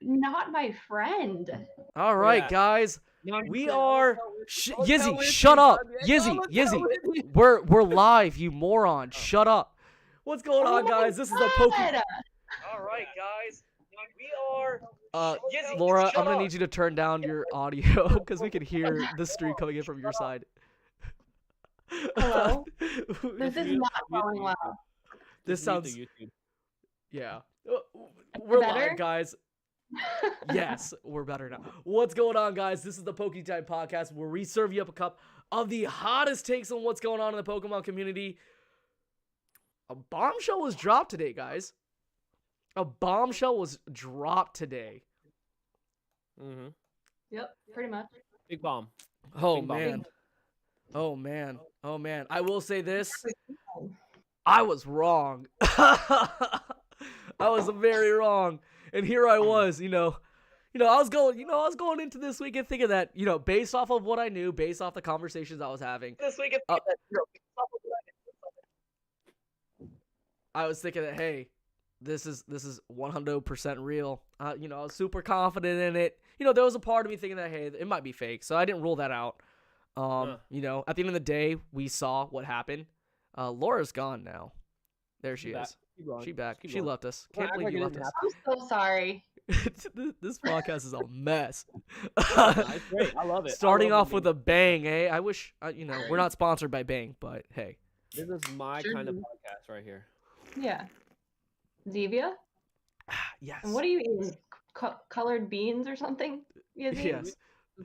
Not my friend. All right, guys. We are Yizzy. Shut up, Yizzy. We're live, you moron. Shut up. What's going on, guys? This is the Pokemon. All right, guys. We are Yizzy. Laura, I'm gonna need you to turn down your audio because we can hear the stream coming in from your side. Hello. This is not going well. This sounds. Yeah. We're live, guys. Yes, we're better now. What's going on, guys? This is the Poketime Podcast, where we serve you up a cup of the hottest takes on what's going on in the Pokemon community. A bombshell was dropped today, guys. A bombshell was dropped today. Mm-hmm. Yep, pretty much. Big bomb. Oh, Big man. bomb. Oh, man. Oh, man. I will say this. I was wrong. I was very wrong. And here I was, I was going into this weekend thinking that, based off of what I knew, based off the conversations I was having, I was thinking that, hey, this is 100% real. I was super confident in it. There was a part of me thinking that, hey, it might be fake, so I didn't rule that out. At the end of the day, we saw what happened. Laura's gone now. There she is. She back. She left us. Can't believe you left us. I'm so sorry. This podcast is a mess. It's great. I love it. Starting off with a bang, eh? I wish, we're not sponsored by Bang, but hey. This is my kind of podcast right here. Yeah. Zevia? Yes. And what are you eating? Colored beans or something? Yes.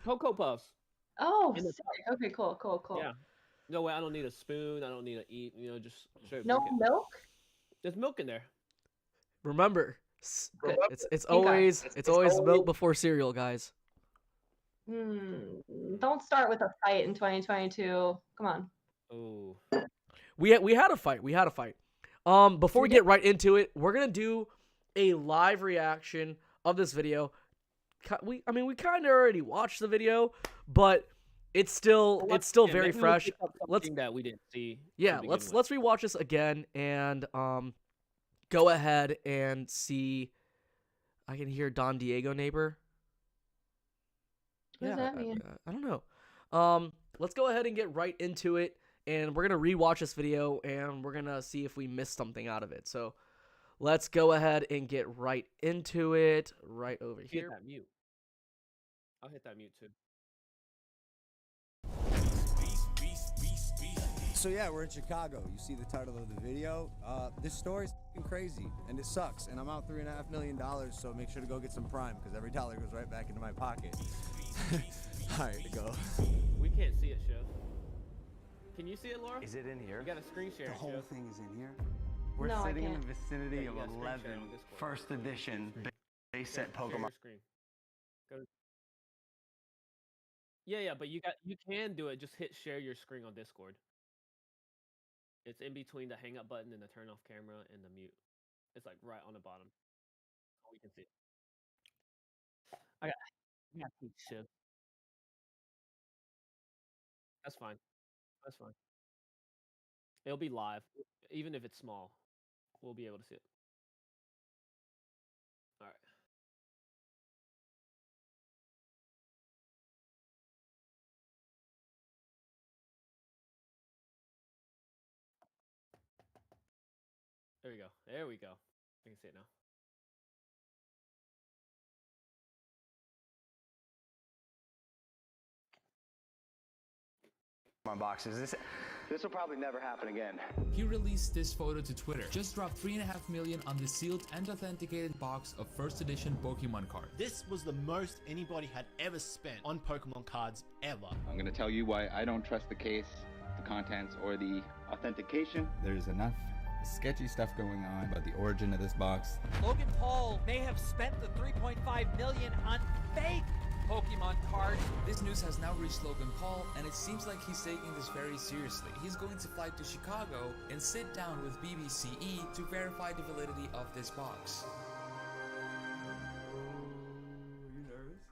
Cocoa Puffs. Oh, sick. Okay, cool. Yeah. No way, I don't need a spoon. I don't need to eat. Just straight. No milk? There's milk in there. Remember, it's always milk before cereal, guys. Don't start with a fight in 2022. Come on. Oh. We had a fight. Before we get right into it, we're gonna do a live reaction of this video. We kind of already watched the video, but it's still very fresh. That we didn't see. Yeah, let's rewatch this again and go ahead and see. I can hear Don Diego neighbor. What does that mean? I don't know. Let's go ahead and get right into it, and we're gonna rewatch this video and we're gonna see if we missed something out of it. So let's go ahead and get right into it. Right over here. Hit that mute. I'll hit that mute too. So yeah, we're in Chicago. You see the title of the video. This story's crazy, and it sucks. And I'm out $3.5 million, so make sure to go get some Prime, because every dollar goes right back into my pocket. All right, to go. We can't see it, Shiv. Can you see it, Laura? Is it in here? You got a screen share. The whole Shiv. thing is in here. We're No, sitting I in can't. the vicinity of you got a screen 11 share on Discord. first edition base set Share your Pokemon. screen. Yeah, but you can do it. Just hit share your screen on Discord. It's in between the hang up button and the turn off camera and the mute. It's like right on the bottom. Oh, we can see it. I got Shiv. That's fine. It'll be live, even if it's small. We'll be able to see it. All right. There we go. I can see it now. Boxes. This will probably never happen again. He released this photo to Twitter. Just dropped 3.5 million on the sealed and authenticated box of first edition Pokemon card. This was the most anybody had ever spent on Pokemon cards ever. I'm going to tell you why I don't trust the case, the contents, or the authentication. There's enough sketchy stuff going on about the origin of this box. Logan Paul may have spent the 3.5 million on fake Pokemon card. This news has now reached Logan Paul, and it seems like he's taking this very seriously. He's going to fly to Chicago and sit down with BBCE to verify the validity of this box. You nervous?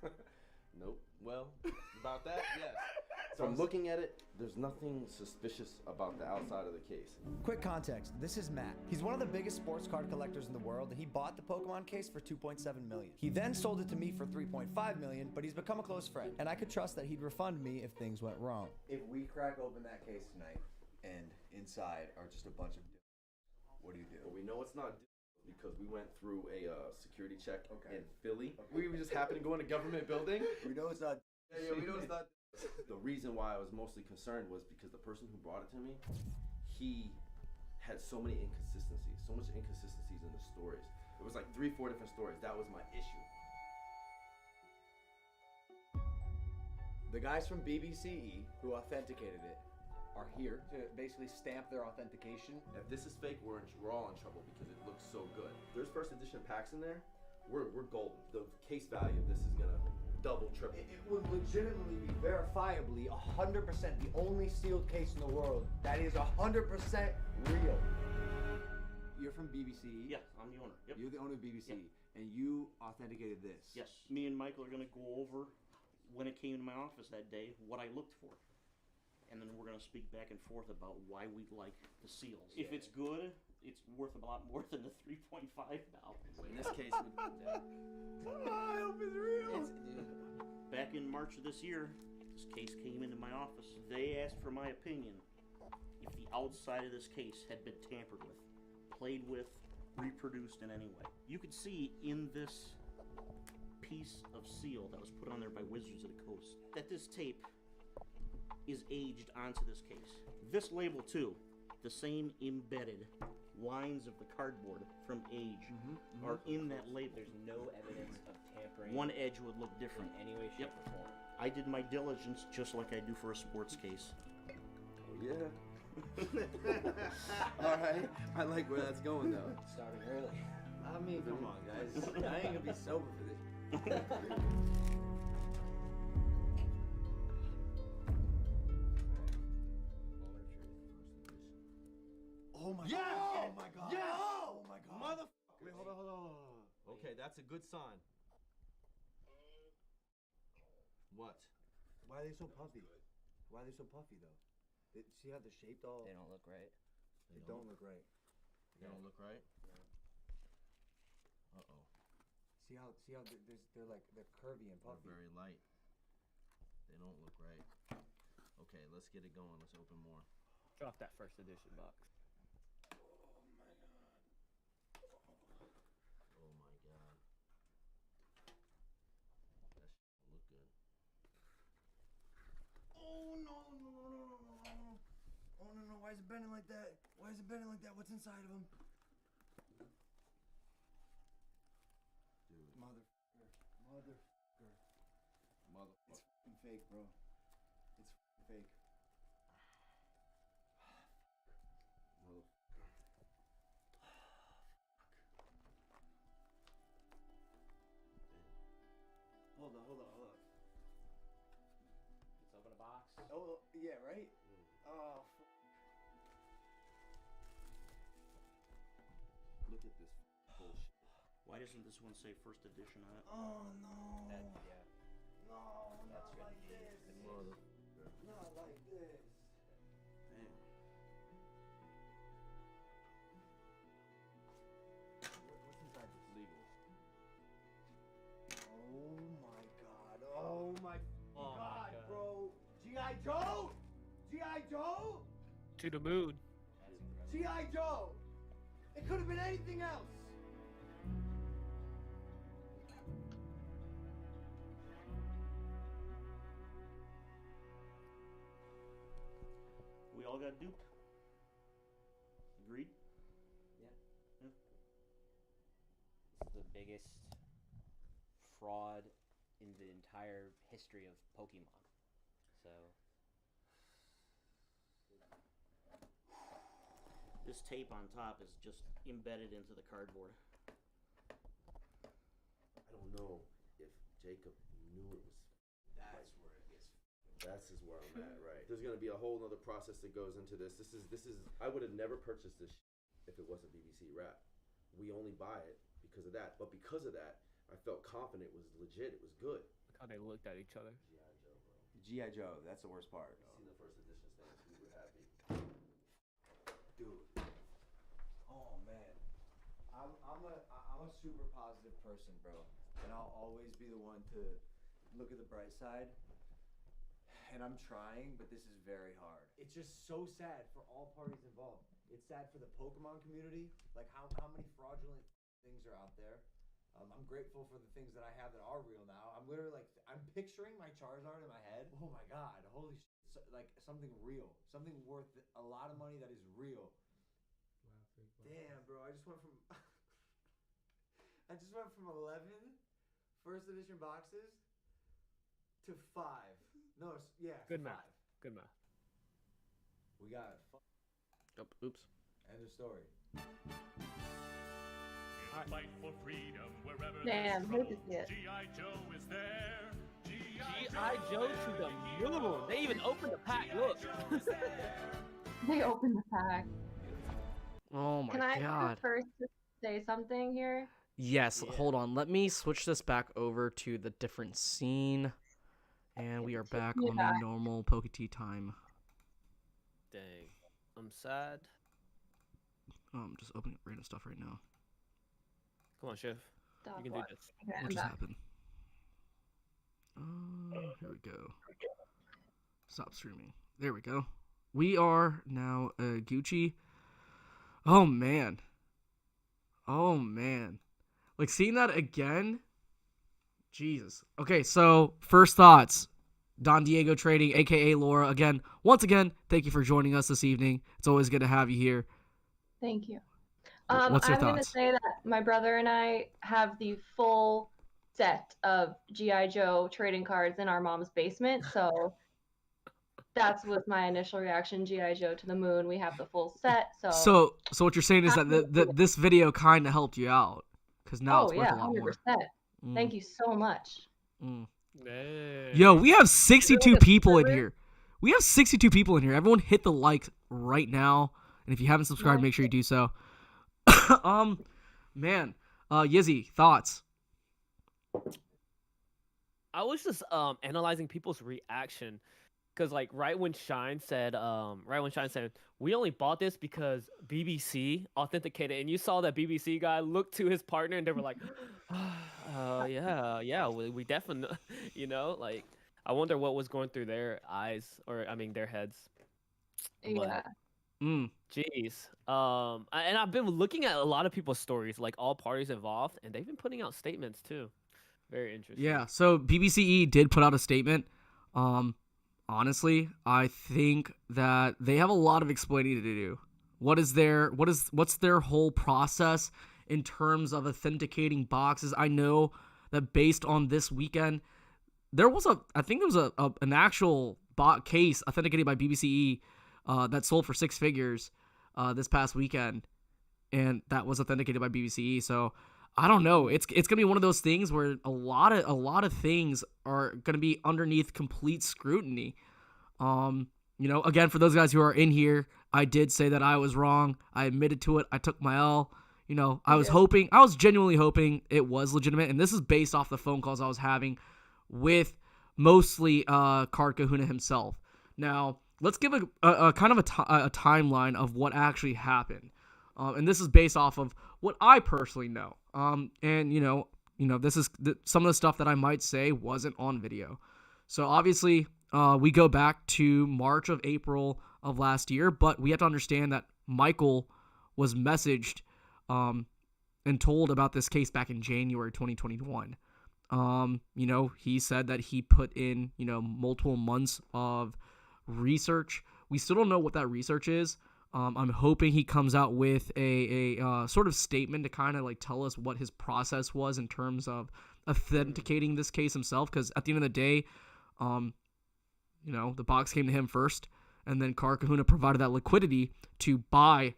Nope. Well, about that, yes. From looking at it, there's nothing suspicious about the outside of the case. Quick context, this is Matt. He's one of the biggest sports card collectors in the world, and he bought the Pokemon case for $2.7 million. He then sold it to me for $3.5 million, but he's become a close friend, and I could trust that he'd refund me if things went wrong. If we crack open that case tonight, and inside are just a bunch of what do you do? Well, we know it's not because we went through a security check in Philly. We just happened to go in a government building. We know it's not. Yeah, we know it's not. The reason why I was mostly concerned was because the person who brought it to me, he had so many inconsistencies, so much inconsistencies in the stories. It was like 3-4 different stories. That was my issue. The guys from BBCE who authenticated it are here to basically stamp their authentication. If this is fake, we're all in trouble because it looks so good. There's first edition packs in there. We're golden. The case value of this is gonna double, triple. It would legitimately be verifiably 100% the only sealed case in the world that is 100% real. You're from BBCE? Yes, I'm the owner. Yep. You're the owner of BBCE, Yep. and you authenticated this? Yes. Me and Michael are going to go over, when it came to my office that day, what I looked for. And then we're going to speak back and forth about why we like the seals. If it's good, it's worth a lot more than the 3.5 now. In this case, I hope it's real. Back in March of this year, this case came into my office. They asked for my opinion if the outside of this case had been tampered with, played with, reproduced in any way. You could see in this piece of seal that was put on there by Wizards of the Coast that this tape is aged onto this case. This label too, the same embedded lines of the cardboard from age are in that label. There's no evidence of tampering. One edge would look different. In any way, shape, or form. I did my diligence just like I do for a sports case. oh yeah. All right, I like where that's going though. Starting early. I mean, come on, guys. I ain't gonna be sober for this. Oh my god! Oh my god! Yes! Oh my god! Motherfucker! Wait, hold on. Okay, that's a good sign. What? Why are they so puffy? Why are they so puffy though? See how they're shaped all? They don't look right. They don't look right. They don't look right? Uh-oh. See how they're like they're curvy and puffy. They're very light. They don't look right. Okay, let's get it going. Let's open more. Drop that first edition box. Oh my god. That shit look good. Oh no! Oh no! Why is it bending like that? Why is it bending like that? What's inside of him? Dude. Motherfucker. Motherfucker. It's fucking fake, bro. It's fucking fake. Motherfucker. Hold on. Let's open a box. Oh yeah, right. Oh. Look at this bullshit. Why doesn't this one say first edition on it? Oh no. Yeah. No, That's not gonna like be this. the Motherfucker. Not like this. Damn. What's inside this? Legal. Oh my god. Oh my Oh god, my God. bro. G.I. Joe! G.I. Joe! To the moon. That's incredible. G.I. Joe! It could have been anything else. We all got duped. Agreed? This is the biggest fraud in the entire history of Pokemon. So This tape on top is just embedded into the cardboard. I don't know if Jacob knew it was That's where it gets. That's is where I'm at, right? There's gonna be a whole other process that goes into this. This is. I would have never purchased this if it wasn't BBC Rap. We only buy it because of that. But because of that, I felt confident it was legit. It was good. Look how they looked at each other. G.I. Joe, that's the worst part. See the first edition stamps, we were happy. Dude. Oh man. I'm a super positive person, bro. And I'll always be the one to look at the bright side. And I'm trying, but this is very hard. It's just so sad for all parties involved. It's sad for the Pokemon community, like how many fraudulent things are out there. I'm grateful for the things that I have that are real now. I'm literally like, I'm picturing my Charizard in my head. Oh my god, holy shit. Like something real. Something worth a lot of money that is real. Damn, bro, I just went from 11 first edition boxes to 5. No, Good 5. math. Good math. We got Oops. end of story. Fight for freedom wherever Damn, there's who trouble. did it? G.I. Joe is there. G.I. Joe to the moon. They even opened the pack. Look. They opened the pack. Oh my Can I god. first say something here? Yes, hold on. Let me switch this back over to the different scene. And we are back on the normal Poke-T time. Dang. I'm sad. I'm just opening up random stuff right now. Come on, Shiv. You can do this. Okay, What just happened? Here we go. Stop streaming. There we go. We are now Gucci. Oh man. Oh man. Like seeing that again. Jesus. Okay, so first thoughts. Don Diego Trading, aka Laura. Again, once again, thank you for joining us this evening. It's always good to have you here. Thank you. What's your I'm going to thoughts? say that my brother and I have the full set of G.I. Joe trading cards in our mom's basement. So that was my initial reaction. G.I. Joe to the moon. We have the full set. So what you're saying is that this video kind of helped you out because now it's worth a lot 100%. more. Thank you so much. Yo, we have 62 people in here. We have 62 people in here. Everyone hit the like right now. And if you haven't subscribed, make sure you do so. Man, Yizzy, thoughts? I was just analyzing people's reaction because like right when Shine said we only bought this because BBC authenticated, and you saw that BBC guy look to his partner and they were like, yeah, we definitely, like I wonder what was going through their eyes, or I mean their heads. Yeah. Jeez. And I've been looking at a lot of people's stories, like all parties involved, and they've been putting out statements too. Very interesting. Yeah, so BBCE did put out a statement. Honestly, I think that they have a lot of explaining to do. What's their whole process in terms of authenticating boxes? I know that based on this weekend, there was an actual case authenticated by BBCE that sold for 6 figures this past weekend, and that was authenticated by BBCE. So I don't know. It's gonna be one of those things where a lot of things are gonna be underneath complete scrutiny. Again, for those guys who are in here, I did say that I was wrong. I admitted to it. I took my L. I was genuinely hoping it was legitimate, and this is based off the phone calls I was having with mostly Card Kahuna himself. Now, let's give a kind of a timeline of what actually happened. And this is based off of what I personally know. This is some of the stuff that I might say wasn't on video. So obviously, we go back to March of April of last year, but we have to understand that Michael was messaged and told about this case back in January 2021. He said that he put in, multiple months of research. We still don't know what that research is. I'm hoping he comes out with a sort of statement to kind of like tell us what his process was in terms of authenticating this case himself. Because at the end of the day, the box came to him first, and then Card Kahuna provided that liquidity to buy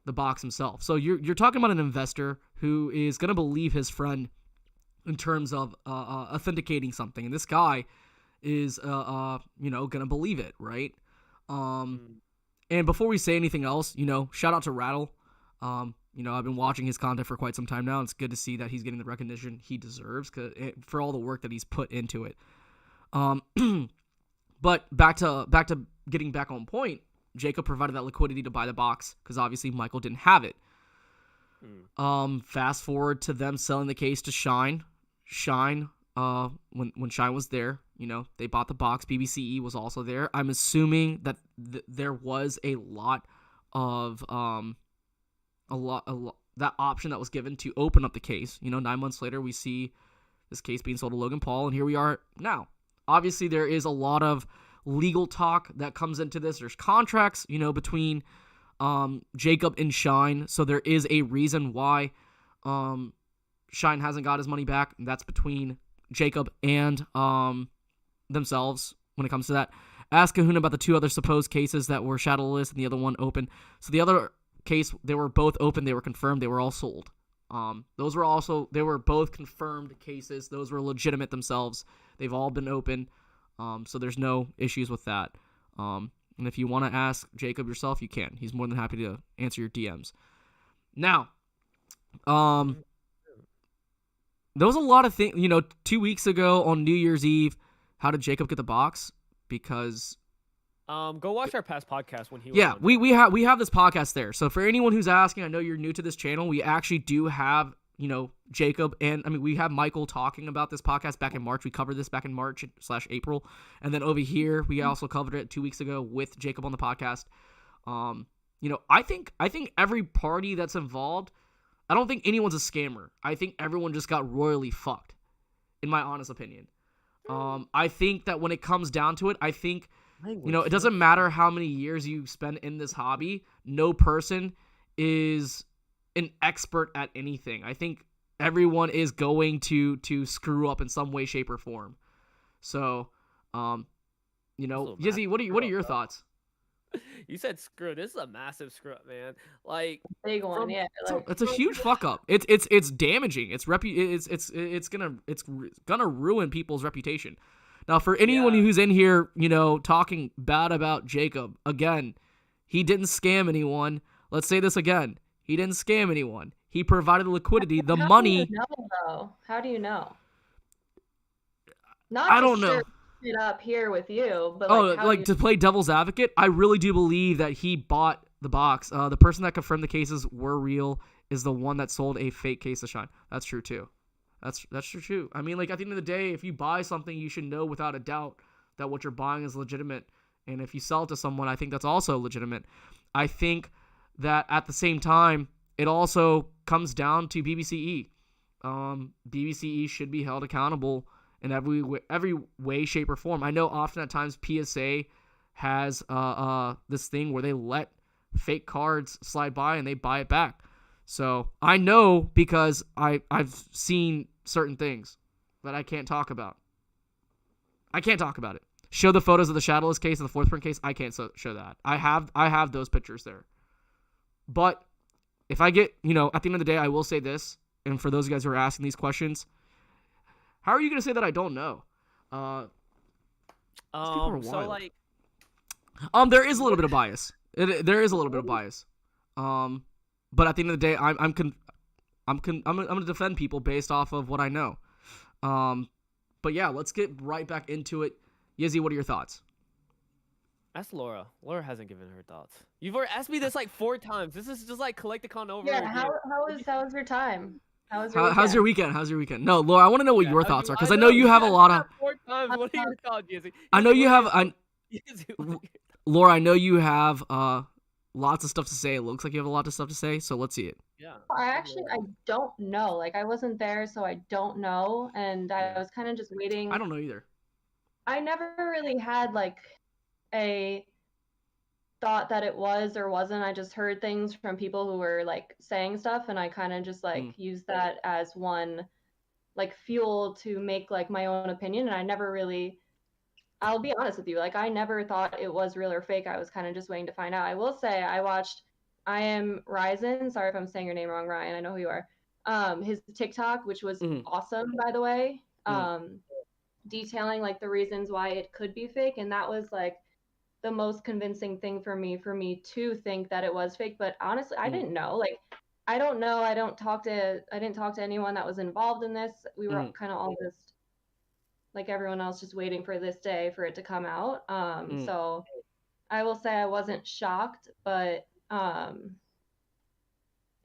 the box himself. So you're talking about an investor who is going to believe his friend in terms of authenticating something. And this guy is gonna believe it, right? And before we say anything else, shout out to Rattle. I've been watching his content for quite some time now. It's good to see that he's getting the recognition he deserves for all the work that he's put into it. But back to getting back on point, Jacob provided that liquidity to buy the box because obviously Michael didn't have it. Fast forward to them selling the case to Shine. Shine, when Shine was there, they bought the box. BBCE was also there. I'm assuming that there was a lot of that option that was given to open up the case. 9 months later, we see this case being sold to Logan Paul, and here we are now. Obviously, there is a lot of legal talk that comes into this. There's contracts, between Jacob and Shine, so there is a reason why Shine hasn't got his money back, and that's between Jacob and themselves when it comes to that. Ask Kahuna about the two other supposed cases that were shadowless and the other one open. So the other case, they were both open, they were confirmed, they were all sold. They were both confirmed cases. Those were legitimate themselves. They've all been open, so there's no issues with that. And if you want to ask Jacob yourself, you can. He's more than happy to answer your DMs. Now, there was a lot of things, 2 weeks ago on New Year's Eve, how did Jacob get the box? Because go watch our past podcast when he was yeah, on we have this podcast there. So for anyone who's asking, I know you're new to this channel, we actually do have, Jacob and we have Michael talking about this podcast back in March. We covered this back in March/April. And then over here, we also covered it 2 weeks ago with Jacob on the podcast. I think every party that's involved, I don't think anyone's a scammer. I think everyone just got royally fucked, in my honest opinion. I think that when it comes down to it, I think, it doesn't matter how many years you spend in this hobby. No person is an expert at anything. I think everyone is going to screw up in some way, shape, or form. So, Yizzy, what are your thoughts? You said screw. This is a massive screw up, man. Like big one, yeah. It's a huge fuck up. It's damaging. It's gonna ruin people's reputation. Now, for anyone who's in here, talking bad about Jacob, again, he didn't scam anyone. Let's say this again. He didn't scam anyone. He provided the liquidity, the money. How do you know, though? How do you know? I don't know. It up here with you, but to play devil's advocate, I really do believe that he bought the box. The person that confirmed the cases were real is the one that sold a fake case of Shine. That's true too. That's true too. At the end of the day, if you buy something, you should know without a doubt that what you're buying is legitimate. And if you sell it to someone, I think that's also legitimate. I think that at the same time, it also comes down to BBCE. BBCE should be held accountable in every way, shape, or form. I know often at times PSA has this thing where they let fake cards slide by and they buy it back. So I know because I've seen certain things that I can't talk about. I can't talk about it. Show the photos of the Shadowless case and the fourth print case. I can't show that. I have those pictures there. But if I get, at the end of the day, I will say this, and for those of you guys who are asking these questions, how are you going to say that I don't know? There is a little bit of bias. There is a little bit of bias. But at the end of the day, I'm going to defend people based off of what I know. But yeah, let's get right back into it. Yizzy, what are your thoughts? Ask Laura. Laura hasn't given her thoughts. You've already asked me this like 4 times. This is just like Collecticon over. Yeah, how was your time? How's your weekend? No, Laura, I want to know what your thoughts are because I know you have a lot of. 4 times. What are your thoughts, Yizzy? I know you have. Laura, I know you have lots of stuff to say. It looks like you have a lot of stuff to say, so let's see it. Yeah. I don't know. I wasn't there, so I don't know, and I was kind of just waiting. I don't know either. I never really had a thought that it was or wasn't. I just heard things from people who were saying stuff, and I kind of just used that as one fuel to make my own opinion. And I never really, I'll be honest with you, I never thought it was real or fake. I was kind of just waiting to find out. I will say I watched I Am Ryzen. Sorry if I'm saying your name wrong, Ryan. I know who you are. His TikTok, which was awesome, by the way. detailing like the reasons why it could be fake, and that was like the most convincing thing for me to think that it was fake. But honestly, I didn't know. Like, I don't know. I didn't talk to anyone that was involved in this. We were kind of all just like everyone else, just waiting for this day for it to come out. So I will say I wasn't shocked, but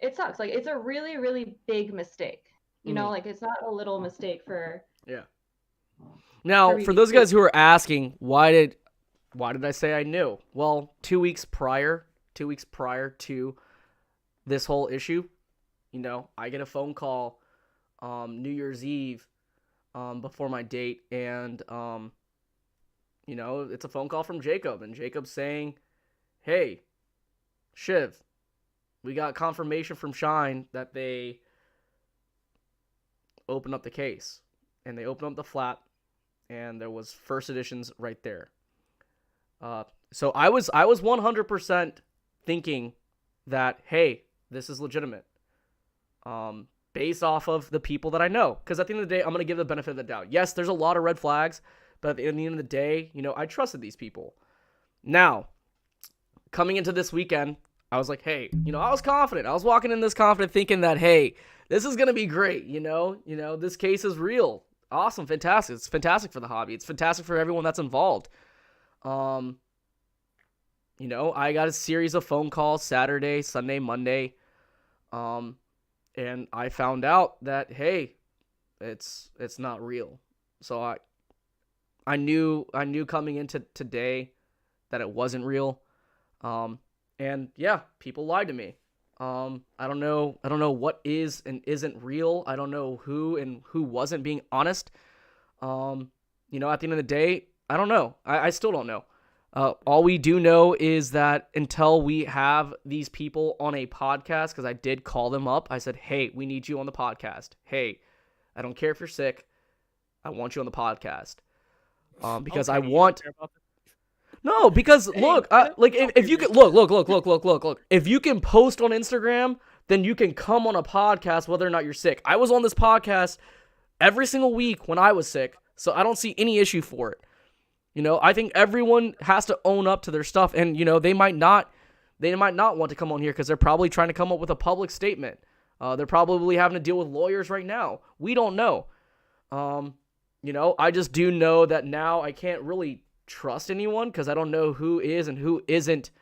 it sucks. Like, it's a really, really big mistake. You know, like, it's not a little mistake for. Yeah. Now, for those guys who are asking, why did I say I knew? Well, 2 weeks prior to this whole issue, you know, I get a phone call New Year's Eve before my date, and you know, it's a phone call from Jacob, and Jacob's saying, "Hey, Shiv, we got confirmation from Shine that they opened up the case, and they opened up the flap, and there was first editions right there." So I was 100% thinking that, hey, this is legitimate, based off of the people that I know. Because at the end of the day, I'm going to give the benefit of the doubt. Yes, there's a lot of red flags, but at the end of the day, you know, I trusted these people. Now, coming into this weekend, I was like, hey, you know, I was confident. I was walking in this confident thinking that, hey, this is going to be great. You know, this case is real. Awesome. Fantastic. It's fantastic for the hobby. It's fantastic for everyone that's involved. You know, I got a series of phone calls Saturday, Sunday, Monday. And I found out that, hey, it's not real. So I knew coming into today that it wasn't real. And yeah, people lied to me. I don't know what is and isn't real. I don't know who and who wasn't being honest. You know, at the end of the day, I don't know. I still don't know. All we do know is that until we have these people on a podcast, because I did call them up. I said, hey, we need you on the podcast. Hey, I don't care if you're sick. I want you on the podcast. Because I want... No, because look, like if you can look. If you can post on Instagram, then you can come on a podcast whether or not you're sick. I was on this podcast every single week when I was sick, so I don't see any issue for it. You know, I think everyone has to own up to their stuff, and you know, they might not want to come on here because they're probably trying to come up with a public statement. They're probably having to deal with lawyers right now. We don't know. You know, I just do know that now I can't really trust anyone because I don't know who is and who isn't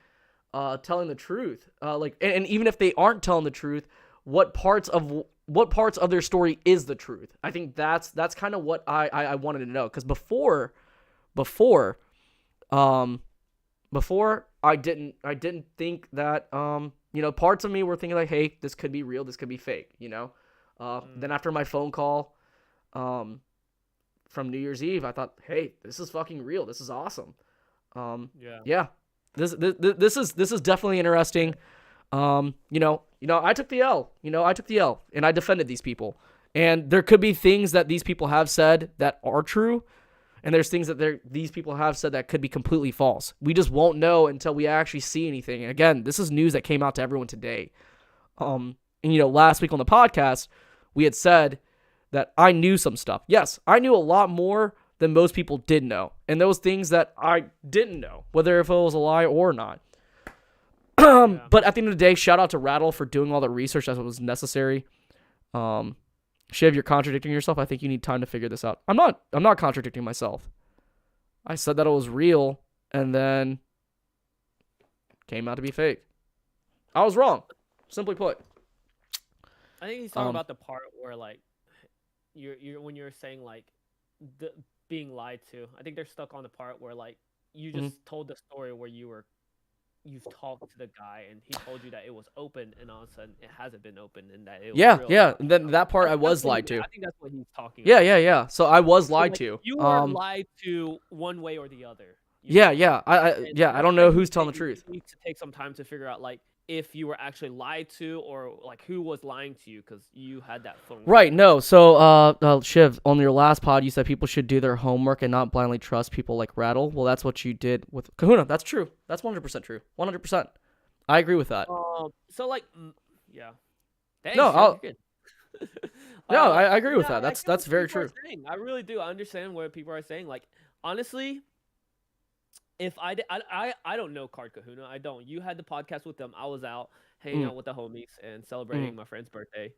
telling the truth. And even if they aren't telling the truth, what parts of their story is the truth? I think that's kind of what I wanted to know, because before I didn't think that you know, parts of me were thinking like, hey, this could be real, this could be fake, you know. Then after my phone call from New Year's Eve, I thought, hey, this is fucking real, this is awesome. Yeah, this is definitely interesting. You know, I took the L, and I defended these people, and there could be things that these people have said that are true, and there's things that these people have said that could be completely false. We just won't know until we actually see anything. And again, this is news that came out to everyone today. And you know, last week on the podcast, we had said that I knew some stuff. Yes, I knew a lot more than most people did know. And those things that I didn't know, whether if it was a lie or not. But at the end of the day, shout out to Rattle for doing all the research that was necessary. Shiv, you're contradicting yourself. I think you need time to figure this out. I'm not contradicting myself. I said that it was real, and then came out to be fake. I was wrong, simply put. I think he's talking about the part where like you're when you're saying like being lied to. I think they're stuck on the part where like you just told the story where you've talked to the guy and he told you that it was open, and all of a sudden it hasn't been opened, and that it was real. Yeah. And then that part I was lied to. I think that's what he's talking about. Yeah. So I was lied to. You were lied to one way or the other. Yeah. I don't know who's telling the truth. You need to take some time to figure out like if you were actually lied to, or like who was lying to you, because you had that phone. Right. No. So Shiv, on your last pod, you said people should do their homework and not blindly trust people like Rattle. Well, that's what you did with Kahuna. That's true. That's 100% true. 100%. I agree with that. So like, yeah. Thanks, no, No, I agree with yeah, that. That's very true. I really do. I understand what people are saying. Like, honestly, if I don't know Card Kahuna. I don't. You had the podcast with them. I was out hanging out with the homies and celebrating my friend's birthday,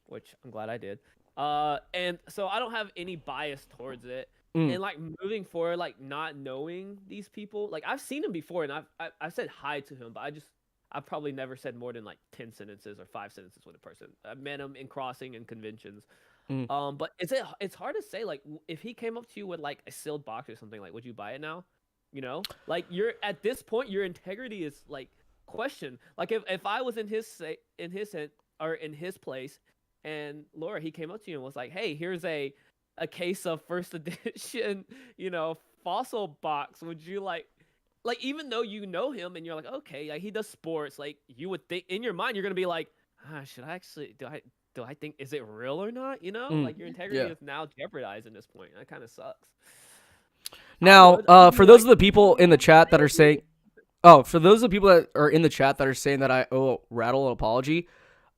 which I'm glad I did. And so I don't have any bias towards it. And like moving forward, like not knowing these people, like I've seen him before, and I've said hi to him, but I've probably never said more than like 10 sentences or 5 sentences with a person. I've met him in crossing and conventions. But it's hard to say, like, if he came up to you with like a sealed box or something, like, would you buy it now? You know, like you're at this point, your integrity is like questioned. Like if I was in his place, and Laura, he came up to you and was like, hey, here's a case of first edition, fossil box. Would you like even though you know him and you're like, okay, like he does sports, like you would think in your mind you're gonna be like, should I actually do I think, is it real or not? Like your integrity is now jeopardized at this point. That kind of sucks. Now, for those of the people in the chat that are saying, for those of the people that are in the chat that are saying that I owe Rattle an apology,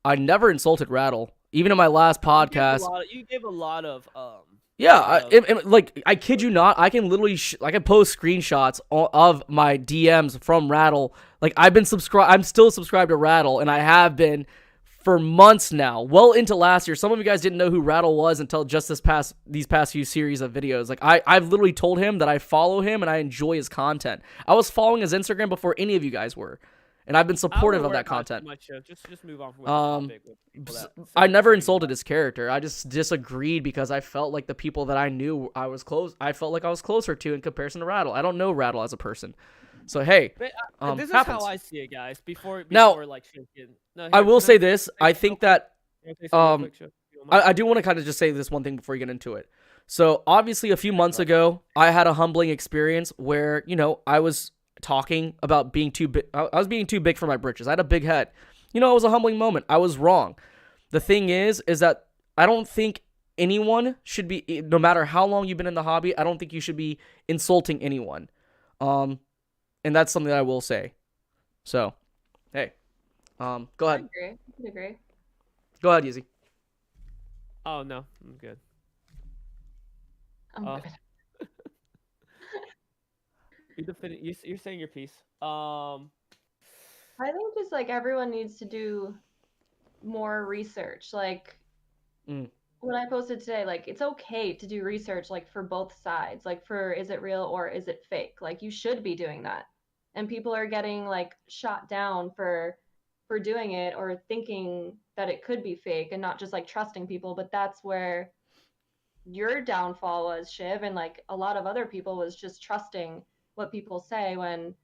I never insulted Rattle. Even in my last podcast, you gave a lot of I kid you not, I can literally I can post screenshots of my DMs from Rattle. Like I'm still subscribed to Rattle, and I have been for months now, well into last year. Some of you guys didn't know who Rattle was until just these past few series of videos. Like I've literally told him that I follow him and I enjoy his content. I was following his Instagram before any of you guys were. And I've been supportive of that content. Just move on from the topic. I never insulted his character. I just disagreed because I felt like the people that I knew I felt like I was closer to in comparison to Rattle. I don't know Rattle as a person. So hey, this is happens. how I see it, guys. Before like I will say this. I think that I do want to kind of just say this one thing before you get into it. So obviously a few months ago, I had a humbling experience where, I was talking about being too big. I was being too big for my britches. I had a big head. It was a humbling moment. I was wrong. The thing is that I don't think anyone should be, no matter how long you've been in the hobby, I don't think you should be insulting anyone. And that's something that I will say. So, hey, go ahead. I agree. Go ahead, Yizzy. Oh no, I'm good. I'm good. You're saying your piece. I think just like everyone needs to do more research. Like when I posted today, like it's okay to do research, like for both sides. Like for is it real or is it fake? Like you should be doing that. And people are getting like shot down for doing it or thinking that it could be fake and not just like trusting people. But that's where your downfall was, Shiv, and like a lot of other people was just trusting what people say when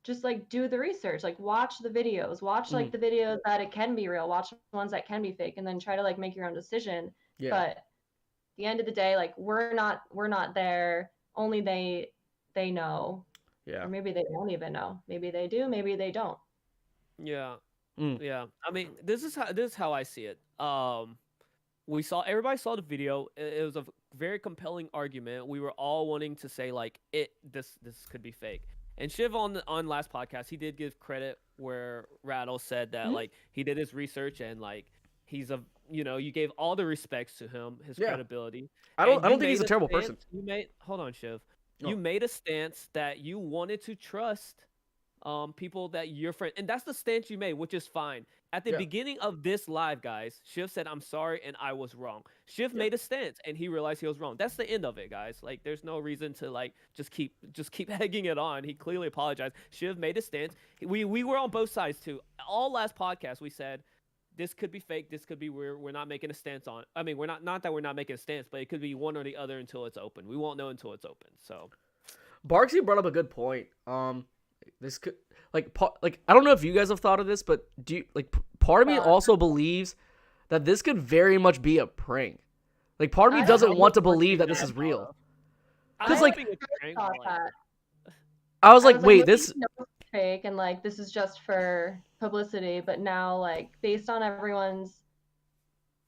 just like do the research, like watch the videos, watch like the videos that it can be real, watch the ones that can be fake, and then try to like make your own decision. But at the end of the day, like we're not there. Only they know. Yeah. Or maybe they don't even know. Maybe they do, maybe they don't. Yeah. Yeah. I mean, this is how I see it. Everybody saw the video. It was a very compelling argument. We were all wanting to say like this could be fake. And Shiv on last podcast, he did give credit where Rattle said that like he did his research and like he's you gave all the respects to him, his credibility. I don't think he's a terrible person. Hold on, Shiv. You made a stance that you wanted to trust people that you're friends, and that's the stance you made, which is fine. At the beginning of this live, guys, Shiv said, "I'm sorry, and I was wrong." Shiv made a stance, and he realized he was wrong. That's the end of it, guys. Like, there's no reason to like just keep egging it on. He clearly apologized. Shiv made a stance. We were on both sides too. All last podcast, we said this could be fake. This could be we're not making a stance on. I mean, we're not that we're not making a stance, but it could be one or the other until it's open. We won't know until it's open. So, Barksy brought up a good point. This could I don't know if you guys have thought of this, but do you part of me also believes that this could very much be a prank. Like part of me doesn't want to believe that this is real. Because I was like, wait, this fake and like this is just for publicity, but now like based on everyone's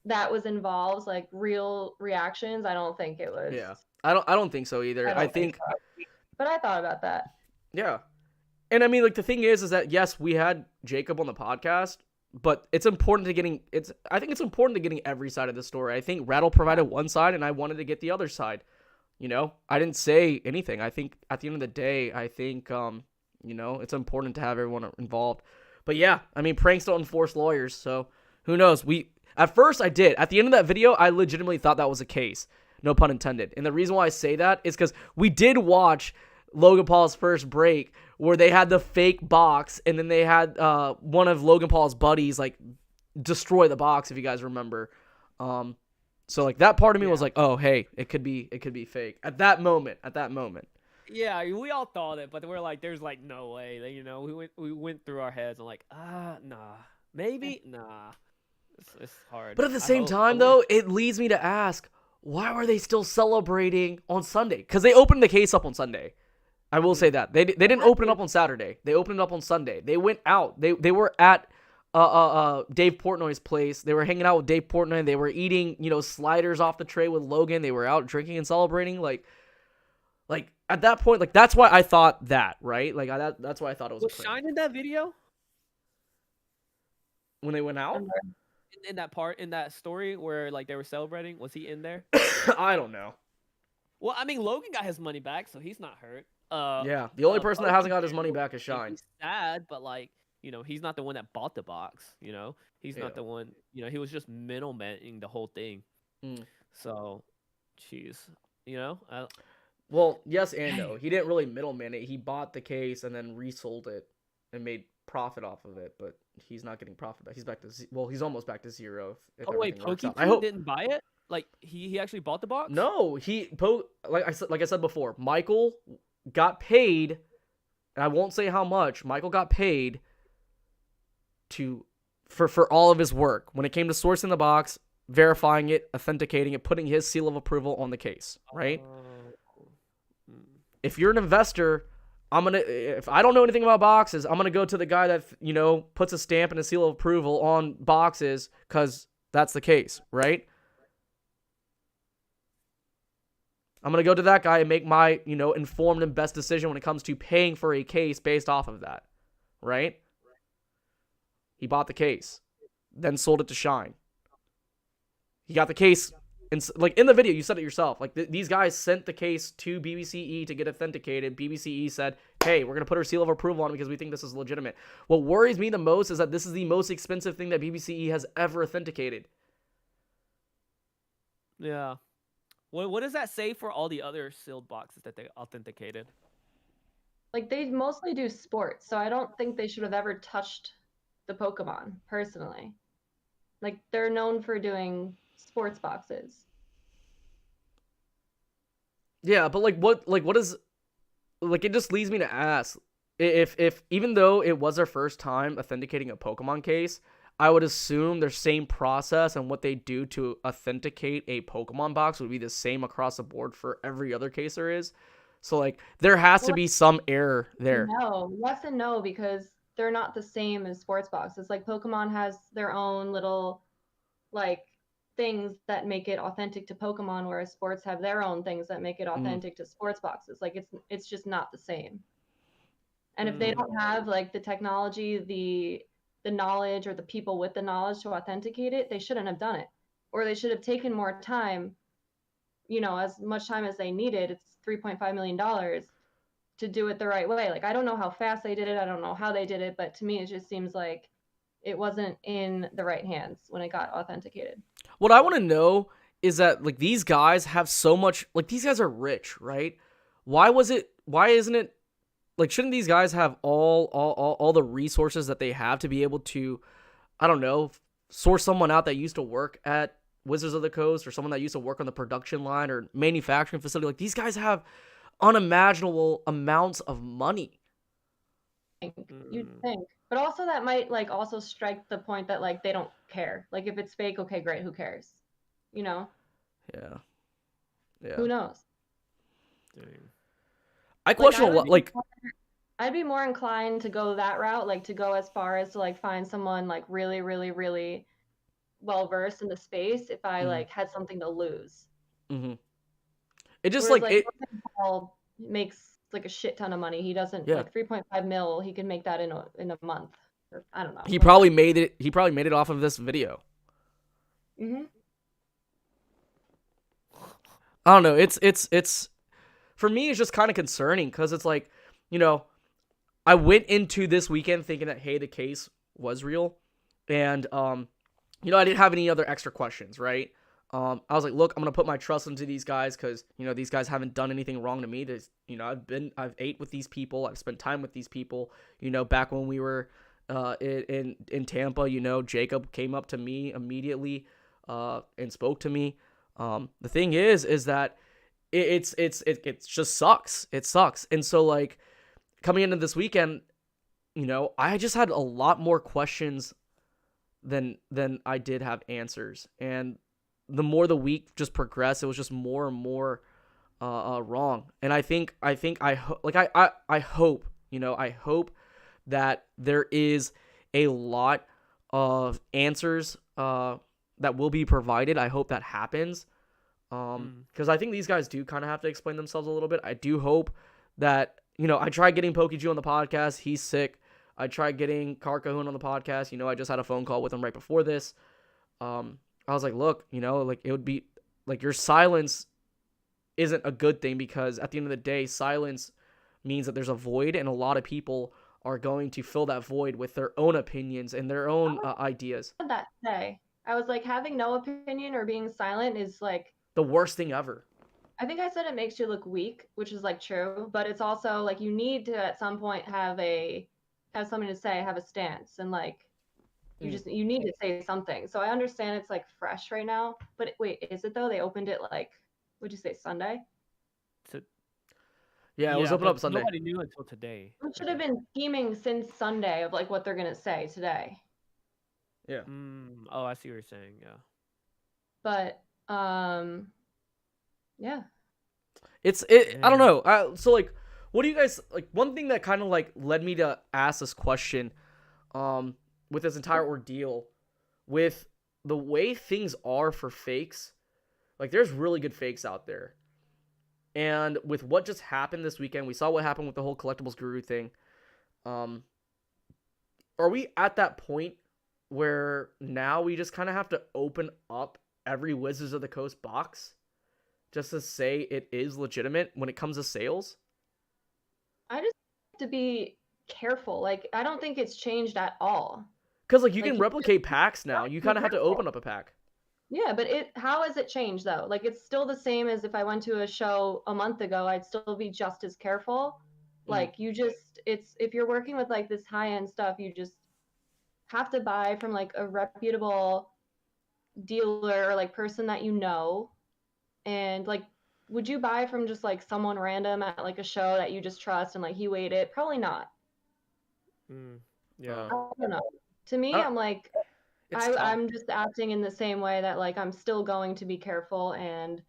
that was involved, like real reactions, I don't think it was. Yeah. I don't think so either. I think so. But I thought about that. Yeah. And I mean, like, the thing is that, yes, we had Jacob on the podcast, but it's important to getting I think it's important to getting every side of the story. I think Rattle provided one side, and I wanted to get the other side. You know, I didn't say anything. I think at the end of the day, I think you know, it's important to have everyone involved. But yeah, I mean, pranks don't enforce lawyers, so who knows? At first I did. At the end of that video, I legitimately thought that was a case. No pun intended. And the reason why I say that is because we did watch Logan Paul's first break where they had the fake box, and then they had one of Logan Paul's buddies like destroy the box, if you guys remember. So like that part of me was like, oh hey, it could be fake at that moment. Yeah, we all thought it, but we're like, there's like no way. Like, you know, we went through our heads and like, nah, maybe, nah. It's hard. But at the same time, though, it leads me to ask, why were they still celebrating on Sunday? Because they opened the case up on Sunday. I will say that they didn't open it up on Saturday. They opened it up on Sunday. They went out. They were at Dave Portnoy's place. They were hanging out with Dave Portnoy. They were eating, you know, sliders off the tray with Logan. They were out drinking and celebrating. Like at that point, like that's why I thought that, right? Like that's why I thought it was. Was Shine in that video? When they went out? In that part, in that story where like they were celebrating, was he in there? I don't know. Well, I mean, Logan got his money back, so he's not hurt. Yeah, the only person that hasn't got his money back is Shine. He's sad, but like, you know, he's not the one that bought the box. You know, he's not the one. You know, he was just middlemaning the whole thing. So, jeez, you know. Well, yes and no. He didn't really middleman it. He bought the case and then resold it and made profit off of it, but he's not getting profit back. He's back to he's almost back to zero. If oh wait, Pokemon I hope didn't buy it. Like he actually bought the box. No, like I said before, Michael got paid, and I won't say how much. Michael got paid for all of his work when it came to sourcing the box, verifying it, authenticating it, putting his seal of approval on the case, right? If you're an investor, if I don't know anything about boxes, I'm going to go to the guy that, you know, puts a stamp and a seal of approval on boxes because that's the case, right? I'm going to go to that guy and make my, you know, informed and best decision when it comes to paying for a case based off of that, right? He bought the case, then sold it to Shine. He got the case. And like in the video, you said it yourself. Like these guys sent the case to BBCE to get authenticated. BBCE said, "Hey, we're gonna put our seal of approval on it because we think this is legitimate." What worries me the most is that this is the most expensive thing that BBCE has ever authenticated. Yeah. What does that say for all the other sealed boxes that they authenticated? Like they mostly do sports, so I don't think they should have ever touched the Pokemon personally. Like they're known for doing sports boxes. Yeah, but what is, like, it just leads me to ask if even though it was their first time authenticating a Pokemon case, I would assume their same process and what they do to authenticate a Pokemon box would be the same across the board for every other case there is. So like there has to be some error there. No, yes and no, because they're not the same as sports boxes. Like Pokemon has their own little like things that make it authentic to Pokemon, whereas sports have their own things that make it authentic to sports boxes. Like it's just not the same. And if they don't have like the technology, the knowledge, or the people with the knowledge to authenticate it, they shouldn't have done it. Or they should have taken more time, you know, as much time as they needed. It's $3.5 million to do it the right way. Like I don't know how fast they did it. I don't know how they did it, but to me it just seems like it wasn't in the right hands when it got authenticated. What I want to know is that like these guys have so much, like these guys are rich, right? Why isn't it like, shouldn't these guys have all the resources that they have to be able to, I don't know, source someone out that used to work at Wizards of the Coast or someone that used to work on the production line or manufacturing facility? Like these guys have unimaginable amounts of money. You'd think. But also that might like also strike the point that like they don't care. Like if it's fake, okay, great, who cares? You know? Yeah. Who knows? Dang. I question I'd be more inclined to go that route, like to go as far as to like find someone like really, really, really well versed in the space if I like had something to lose. It just Whereas, like it Paul makes like a shit ton of money. He doesn't like 3.5 mil. He can make that in a month. I don't know. He probably made it. He probably made it off of this video. Mhm. I don't know. It's for me. It's just kind of concerning because it's like, you know, I went into this weekend thinking that hey, the case was real, and you know, I didn't have any other extra questions, right? I was like, look, I'm gonna put my trust into these guys because you know these guys haven't done anything wrong to me. There's, you know, I've ate with these people. I've spent time with these people. You know, back when we were in Tampa, you know, Jacob came up to me immediately and spoke to me. The thing is that it just sucks. It sucks. And so like coming into this weekend, you know, I just had a lot more questions than I did have answers. And the more the week just progressed, it was just more and more wrong. And I hope, you know, I hope that there is a lot of answers that will be provided. I hope that happens. Because I think these guys do kind of have to explain themselves a little bit. I do hope that, you know, I tried getting PokeJew on the podcast. He's sick. I tried getting Carcahoon on the podcast. You know, I just had a phone call with him right before this. I was like, look, you know, like it would be like your silence isn't a good thing because at the end of the day, silence means that there's a void and a lot of people are going to fill that void with their own opinions and their own ideas. That day, I was like, having no opinion or being silent is like the worst thing ever. I think I said it makes you look weak, which is like true, but it's also like you need to at some point have something to say, have a stance, and like you need to say something. So I understand it's like fresh right now, but wait, is it though? They opened it like, what'd you say, Sunday? Yeah, it was open up Sunday. Nobody knew until today. It should have been scheming since Sunday of like what they're gonna say today. Yeah. Oh, I see what you're saying. Yeah. But yeah. I don't know. So like, what do you guys like? One thing that kind of like led me to ask this question, with this entire ordeal, with the way things are for fakes, like there's really good fakes out there. And with what just happened this weekend, we saw what happened with the whole collectibles guru thing. Are we at that point where now we just kind of have to open up every Wizards of the Coast box just to say it is legitimate when it comes to sales? I just have to be careful. Like, I don't think it's changed at all. Because, like, you can replicate packs now. You kind of have to open up a pack. Yeah, but how has it changed, though? Like, it's still the same as if I went to a show a month ago, I'd still be just as careful. Like, if you're working with, like, this high-end stuff, you just have to buy from, like, a reputable dealer or, like, person that you know. And, like, would you buy from just, like, someone random at, like, a show that you just trust and, like, he weighed it? Probably not. Yeah. I don't know. To me, I'm like, I'm just acting in the same way that, like, I'm still going to be careful. And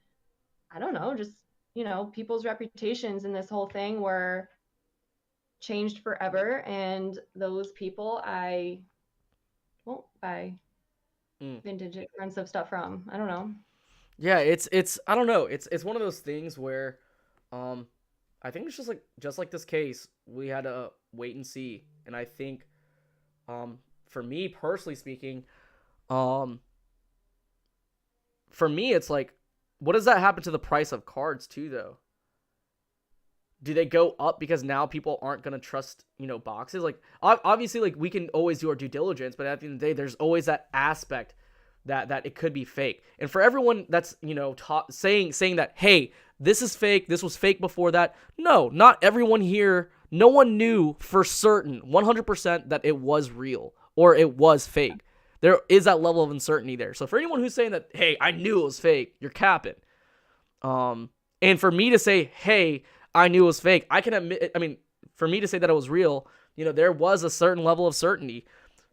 I don't know, just, you know, people's reputations in this whole thing were changed forever. And those people I won't buy vintage expensive stuff from. I don't know. Yeah, it's I don't know. It's one of those things where I think it's just like this case, we had to wait and see. And I think for me personally speaking, for me it's like, what does that happen to the price of cards too though? Do they go up because now people aren't going to trust, you know, boxes? Like obviously like we can always do our due diligence, but at the end of the day there's always that aspect that it could be fake. And for everyone that's, you know, saying that, hey, this is fake, this was fake before that. No, not everyone here. No one knew for certain 100% that it was real or it was fake. There is that level of uncertainty there. So for anyone who's saying that, hey, I knew it was fake, you're capping. And for me to say, hey, I knew it was fake, I can admit, I mean, for me to say that it was real, you know, there was a certain level of certainty.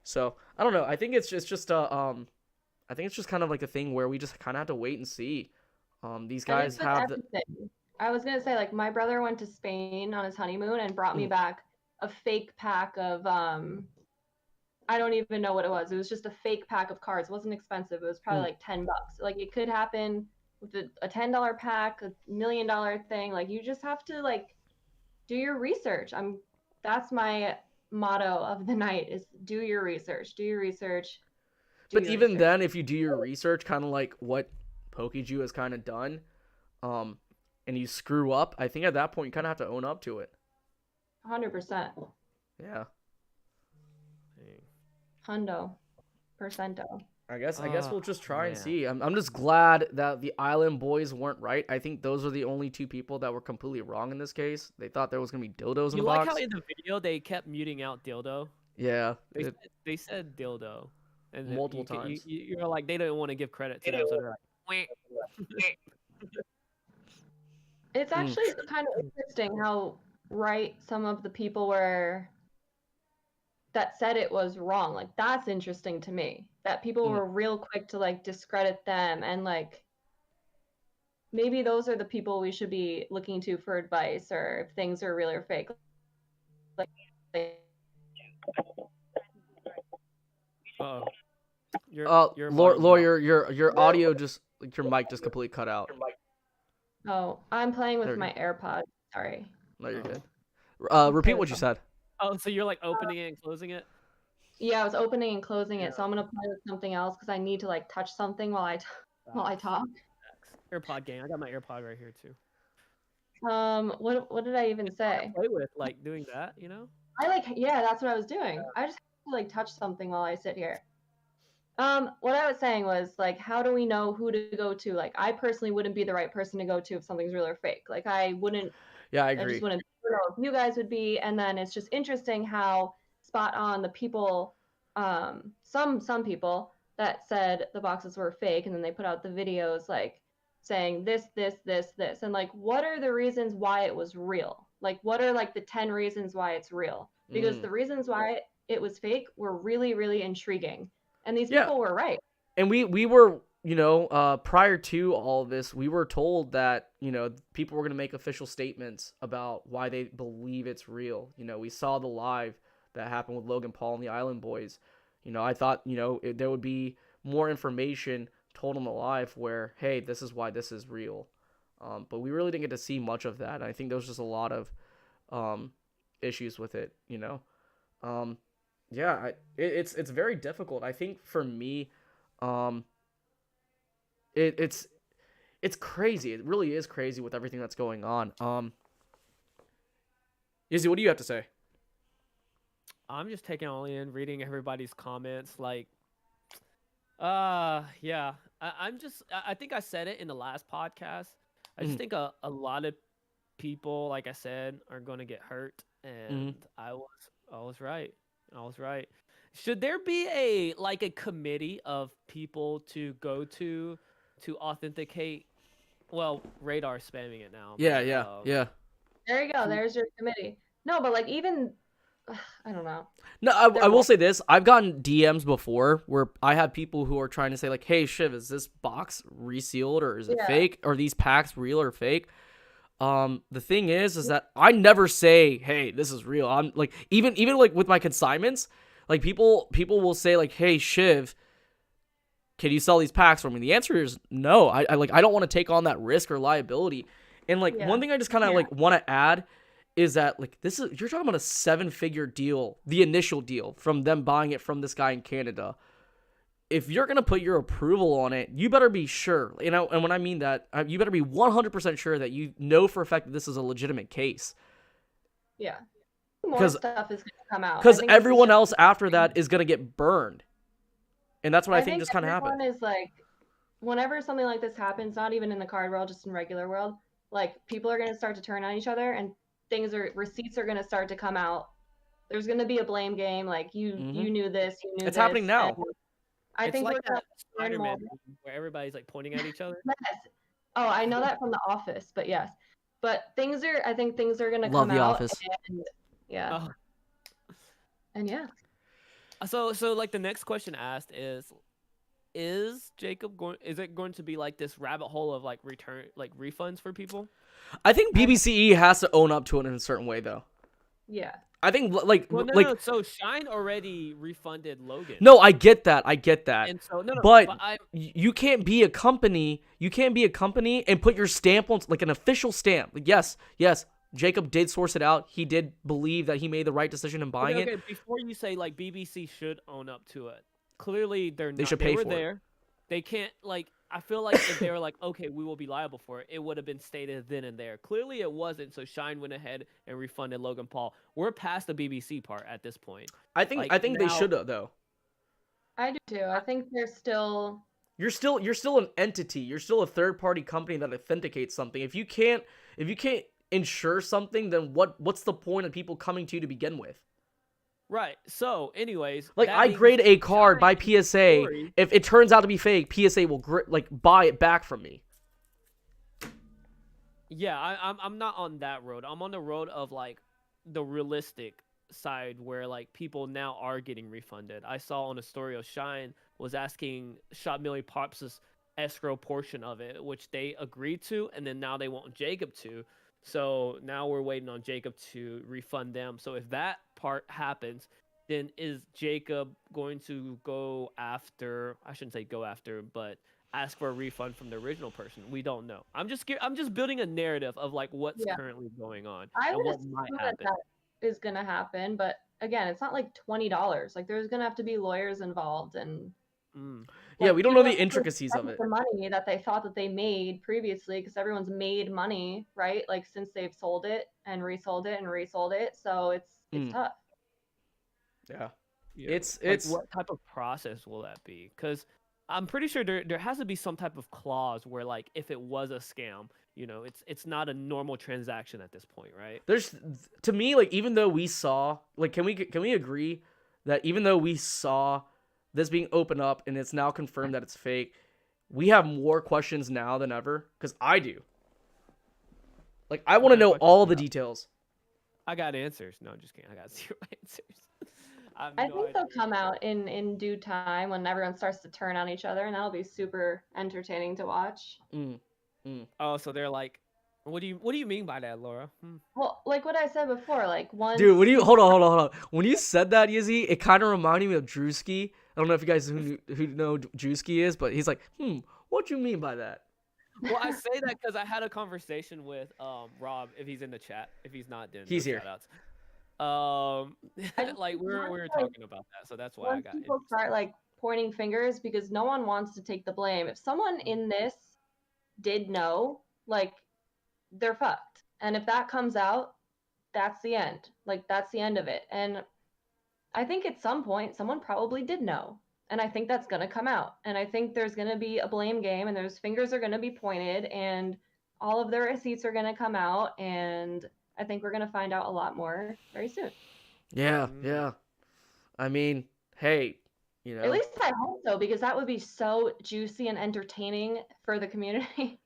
So I don't know. I think it's just I think it's just kind of like a thing where we just kind of have to wait and see. These guys have I was gonna say, like, my brother went to Spain on his honeymoon and brought me back a fake pack of I don't even know what it was. It was just a fake pack of cards. It wasn't expensive. It was probably like $10. Like, it could happen with a $10 pack, $1 million thing. Like, you just have to like do your research. That's my motto of the night is do your research. Do your research. But even then, if you do your research, kind of like what PokeJew has kind of done, and you screw up, I think at that point you kind of have to own up to it. 100%. Yeah. Hundo. Percento. I guess we'll just try and see. I'm just glad that the Island Boys weren't right. I think those are the only two people that were completely wrong in this case. They thought there was gonna be dildos in the box. You like how in the video they kept muting out dildo? Yeah. They said dildo. And multiple times. You're like, they don't want to give credit to them, so they're like, It's actually kind of interesting how right some of the people were that said it was wrong. Like, that's interesting to me. That people were real quick to, like, discredit them. And, like, maybe those are the people we should be looking to for advice, or if things are real or fake. Lawyer, your audio just, like, your mic just completely cut out. Oh, I'm playing with my AirPods. Sorry. No, you're good. Repeat what you said. Oh, so you're like opening it and closing it? Yeah, I was opening and closing it, so I'm gonna play with something else because I need to like touch something while I talk. AirPod gang. I got my AirPod right here too. What did I even say? Play with like doing that, you know? Yeah, that's what I was doing. I just have to like touch something while I sit here. What I was saying was, like, how do we know who to go to? Like, I personally wouldn't be the right person to go to if something's real or fake. Like, I wouldn't. Yeah, I agree. I just wouldn't know if you guys would be. And then it's just interesting how spot on the people, some people that said the boxes were fake, and then they put out the videos like saying this, and like, what are the reasons why it was real? Like, what are like the 10 reasons why it's real? Because the reasons why it was fake were really, really intriguing. And these people were right. And we were, prior to all of this, we were told that, people were going to make official statements about why they believe it's real. We saw the live that happened with Logan Paul and the Island Boys. I thought, there would be more information told on the live where, hey, this is why this is real. But we really didn't get to see much of that. I think there was just a lot of issues with it, Yeah, it's very difficult. I think for me, it's crazy. It really is crazy with everything that's going on. Yizzy, what do you have to say? I'm just taking all in, reading everybody's comments. Like, yeah, I think I said it in the last podcast. I just think a lot of people, like I said, are going to get hurt, and I was right. I was right. Should there be a committee of people to go to authenticate? Well, Radar spamming it now. Yeah. There you go. There's your committee. No, but like even, I don't know. No, I will say this. I've gotten DMs before where I have people who are trying to say like, hey, Shiv, is this box resealed or is it fake? Are these packs real or fake? The thing is that I never say, hey, this is real. I'm like, even like with my consignments, like people will say like, hey, Shiv, can you sell these packs for me? The answer is no. I don't want to take on that risk or liability. And like one thing I just kind of like want to add is that like you're talking about a 7-figure deal, the initial deal from them buying it from this guy in Canada. If you're going to put your approval on it, you better be sure, and when I mean that, you better be 100% sure that you know for a fact that this is a legitimate case. Yeah. More stuff is going to come out. Because everyone else after that is going to get burned. And that's what I think just kind of happened. Everyone is like, whenever something like this happens, not even in the card world, just in regular world, like people are going to start to turn on each other and receipts are going to start to come out. There's going to be a blame game. Like you knew this, you knew it's happening now. I think like we're that Spider-Man where everybody's like pointing at each other. Yes. Oh, I know that from The Office, but yes. But I think things are going to come Love The out. Office. And, yeah. Oh. And yeah. So like the next question asked is Jacob is it going to be like this rabbit hole of like refunds for people? I think BBCE has to own up to it in a certain way though. Yeah. I think no. So Shine already refunded Logan. No, I get that. And so but you can't be a company. You can't be a company and put your stamp on like an official stamp. Like, yes, Jacob did source it out. He did believe that he made the right decision in buying it. Okay, before you say like BBC should own up to it, clearly they're not. They should pay for there. it. They can't like. I feel like if they were like, okay, we will be liable for it, it would have been stated then and there. Clearly, it wasn't. So Shine went ahead and refunded Logan Paul. We're past the BBC part at this point. I think they should have though. I do too. I think they're still. You're still an entity. You're still a third-party company that authenticates something. If you can't insure something, then what's the point of people coming to you to begin with? Right. So, anyways, like I grade a card by PSA. Story. If it turns out to be fake, PSA will buy it back from me. Yeah, I'm not on that road. I'm on the road of like the realistic side where like people now are getting refunded. I saw on a story of Shine was asking Shot Millie Pops' escrow portion of it, which they agreed to, and then now they want Jacob to. So now we're waiting on Jacob to refund them. So if that part happens, then is Jacob going to go after, I shouldn't say go after, but ask for a refund from the original person? We don't know. I'm just building a narrative of like what's currently going on and what might happen. That is going to happen, but again, it's not like $20. Like there's going to have to be lawyers involved and yeah, we don't know the intricacies of it. The money that they thought that they made previously, because everyone's made money, right? Like since they've sold it and resold it and resold it, so it's tough. Yeah, it's like, what type of process will that be? Because I'm pretty sure there has to be some type of clause where like if it was a scam, you know, it's not a normal transaction at this point, right? There's to me like even though we saw like can we agree that even though we saw this being opened up and it's now confirmed that it's fake, we have more questions now than ever, because I do. Like, I want to know all the details. I got answers. No, I'm just kidding. I got 0 answers. I think they'll come out in due time when everyone starts to turn on each other, and that'll be super entertaining to watch. Oh, so they're like, what do you mean by that, Laura? Well, like what I said before, like one. Dude, hold on. When you said that, Yizzy, it kind of reminded me of Drewski. I don't know if you guys who know Drewski is, but he's like, what do you mean by that? Well, I say that because I had a conversation with Rob, if he's in the chat. If he's not, then he's here. Like we were talking about that, so that's why I got. People start like pointing fingers because no one wants to take the blame. If someone in this did know, like, they're fucked. And if that comes out, that's the end. Like, that's the end of it. And I think at some point, someone probably did know. And I think that's going to come out. And I think there's going to be a blame game, and those fingers are going to be pointed, and all of the receipts are going to come out. And I think we're going to find out a lot more very soon. Yeah. I mean, hey, you know. At least I hope so, because that would be so juicy and entertaining for the community.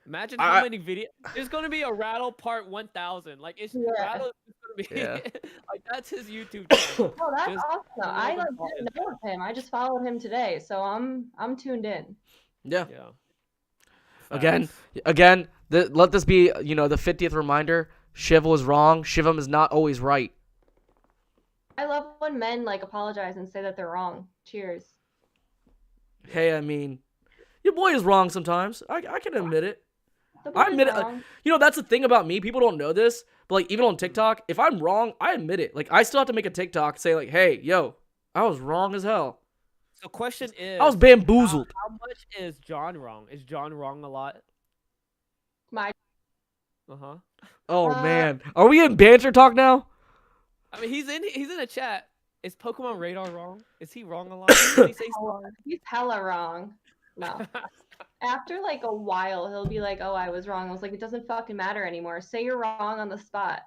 Imagine how many videos. There's going to be a Rattle Part 1000. Like, Rattle is going to be like, that's his YouTube channel. Oh, that's awesome. I didn't know of him. I just followed him today, so I'm tuned in. Yeah. Again, let this be, you know, the 50th reminder. Shiv was wrong. Shivam is not always right. I love when men like apologize and say that they're wrong. Cheers. Hey, I mean, your boy is wrong sometimes. I can admit it. I admit it. You know, that's the thing about me. People don't know this, but like even on TikTok, if I'm wrong, I admit it. Like I still have to make a TikTok say like, "Hey, yo, I was wrong as hell." So question is, I was bamboozled. How much is John wrong? Is John wrong a lot? Oh man, are we in banter talk now? I mean, he's in a chat. Is Pokemon Radar wrong? Is he wrong a lot? He's hella wrong. No. After like a while, he'll be like, "Oh, I was wrong." I was like, "It doesn't fucking matter anymore. Say you're wrong on the spot."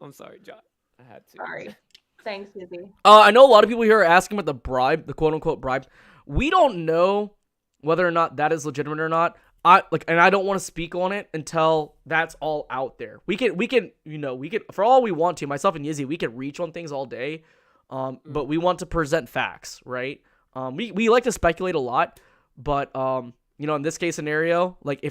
I'm sorry, John. I had to. Sorry. Thanks, Yizzy. I know a lot of people here are asking about the bribe, the quote unquote bribe. We don't know whether or not that is legitimate or not. And I don't want to speak on it until that's all out there. We can, for all we want to, myself and Yizzy, we can reach on things all day. But we want to present facts, right? We like to speculate a lot, but in this case scenario, like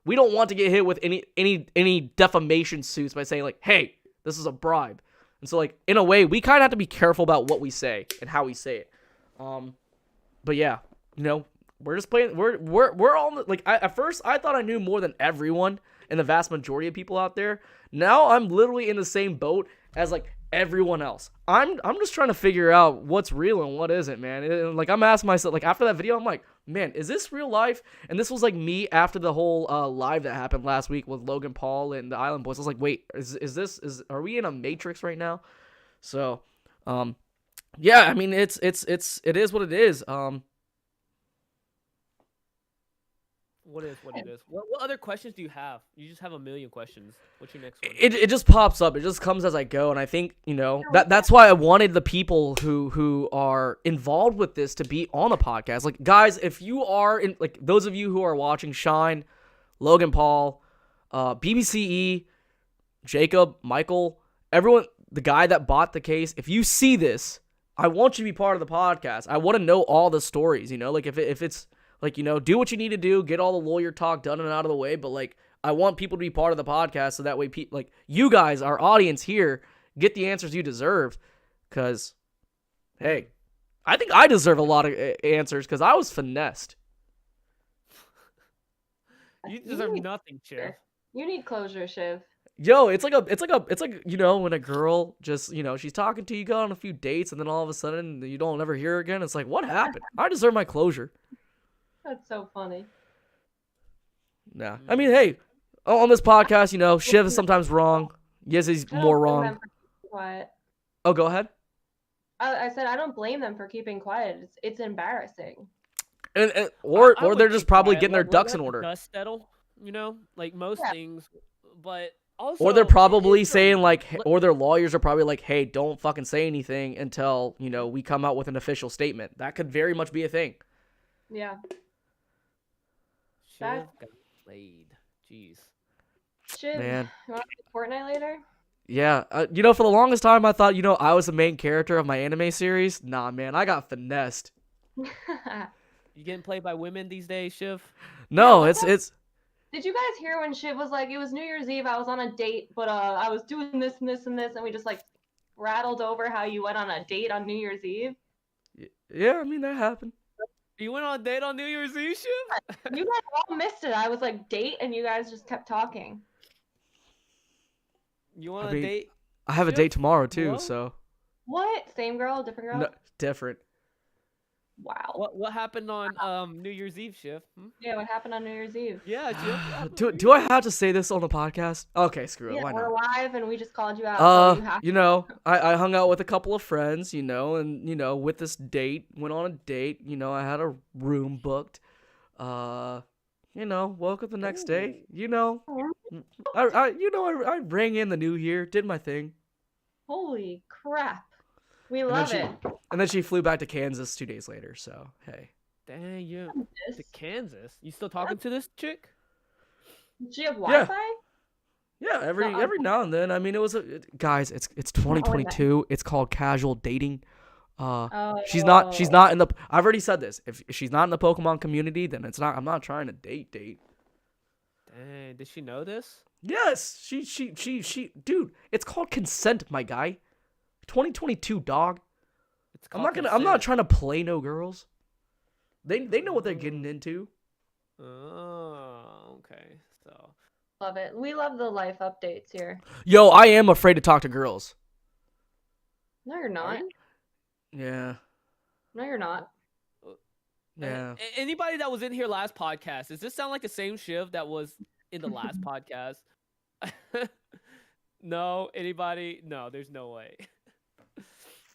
we don't want to get hit with any defamation suits by saying like, "Hey, this is a bribe." And so like in a way, we kind of have to be careful about what we say and how we say it. But yeah, we're just playing. We're all like. At first, I thought I knew more than everyone and the vast majority of people out there. Now I'm literally in the same boat as like everyone else. I'm just trying to figure out what's real and what isn't, man. And, like I'm asking myself, like after that video, I'm like, man, is this real life? And this was like me after the whole live that happened last week with Logan Paul and the Island Boys. I was like, wait, are we in a Matrix right now? So, yeah, I mean, it is what it is. What it is? What other questions do you have? You just have a million questions. What's your next one? It just pops up. It just comes as I go, and I think that's why I wanted the people who are involved with this to be on the podcast. Like, guys, if you are in, like those of you who are watching, Shine, Logan Paul, BBCE, Jacob, Michael, everyone, the guy that bought the case. If you see this, I want you to be part of the podcast. I want to know all the stories. Like if it's like, do what you need to do, get all the lawyer talk done and out of the way. But, like, I want people to be part of the podcast so that way, like, you guys, our audience here, get the answers you deserve. Because, hey, I think I deserve a lot of answers because I was finessed. You deserve nothing, Shiv. You need closure, Shiv. Yo, it's like when a girl just, she's talking to you, go on a few dates, and then all of a sudden you don't ever hear her again. It's like, what happened? I deserve my closure. That's so funny. Nah. I mean, hey, on this podcast, Shiv is sometimes wrong. Yizzy's more wrong. Quiet. Oh, go ahead. I said I don't blame them for keeping quiet. It's embarrassing. Or they're just probably getting their ducks in order. Dust settle, like most things. But also, or they're probably saying like, or their lawyers are probably like, hey, don't fucking say anything until we come out with an official statement. That could very much be a thing. Yeah. Shiv got played. Jeez. Shiv, man. You want to play Fortnite later? Yeah. For the longest time, I thought, I was the main character of my anime series. Nah, man, I got finessed. You getting played by women these days, Shiv? No, it's. Did you guys hear when Shiv was like, it was New Year's Eve, I was on a date, but I was doing this and this and this, and we just like rattled over how you went on a date on New Year's Eve? Yeah, I mean, that happened. You went on a date on New Year's Eve, Shiv? You guys all missed it. I was like, date, and you guys just kept talking. You want a date? I have a date tomorrow, too, so. What? Same girl, different girl? No, different. Wow. What happened on New Year's Eve, Shiv? Yeah, what happened on New Year's Eve? Yeah, Shiv. Do I have to say this on the podcast? Okay, screw it. Why we're not? live, and we just called you out. So I hung out with a couple of friends, and with this date, went on a date. I had a room booked. Woke up the next day. I rang in the new year, did my thing. Holy crap. We love it. And then she flew back to Kansas 2 days later, so, hey. Dang, you to Kansas. You still talking to this chick? Did she have Wi-Fi? Yeah, every now and then. I mean, guys, it's 2022. It's called casual dating. She's not in the. I've already said this. If she's not in the Pokemon community, then it's not. I'm not trying to date. Dang, did she know this? Yes, she. Dude, it's called consent, my guy. 2022, dog. I'm not trying to play no girls. They know what they're getting into. Oh, okay. So love it. We love the life updates here. Yo, I am afraid to talk to girls. No, you're not. Yeah. No, you're not. Yeah. Anybody that was in here last podcast, does this sound like the same Shiv that was in the last podcast? No? Anybody? No, there's no way.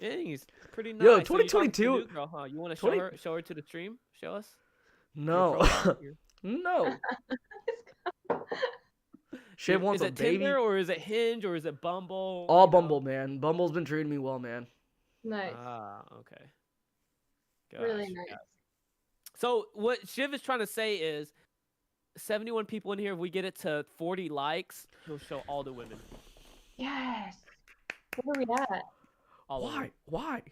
Dang, he's pretty nice. Yo, 2022. So girl, huh? You want to show her to the stream? Show us? No. No. Shiv wants a baby. Is it Tinder or is it Hinge or is it Bumble? All Bumble, man. Bumble's been treating me well, man. Nice. Ah, okay. Gosh, really nice. gosh. So what Shiv is trying to say is 71 people in here, if we get it to 40 likes, he'll show all the women. Yes. Where are we at? Why?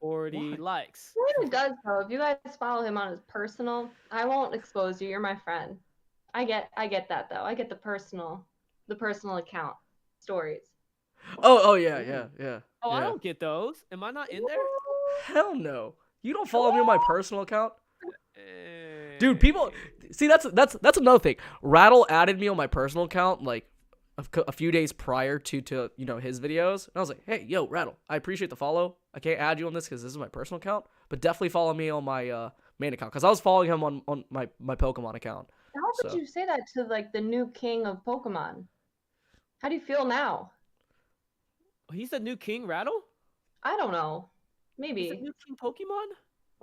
40 likes. He really does, though. If you guys follow him on his personal, I won't expose you. You're my friend. I get that, though. I get the personal account stories. Oh yeah. Oh, I don't get those. Am I not in there? Hell no. You don't follow me on my personal account? Dude, people see that's another thing. Rattle added me on my personal account like a few days prior to his videos, and I was like, hey, yo, Rattle, I appreciate the follow. I can't add you on this because this is my personal account, but definitely follow me on my main account because I was following him on my Pokemon account. How could you say that to like the new king of Pokemon? How do you feel now? He's the new king, Rattle? I don't know. Maybe. He's the new king Pokemon?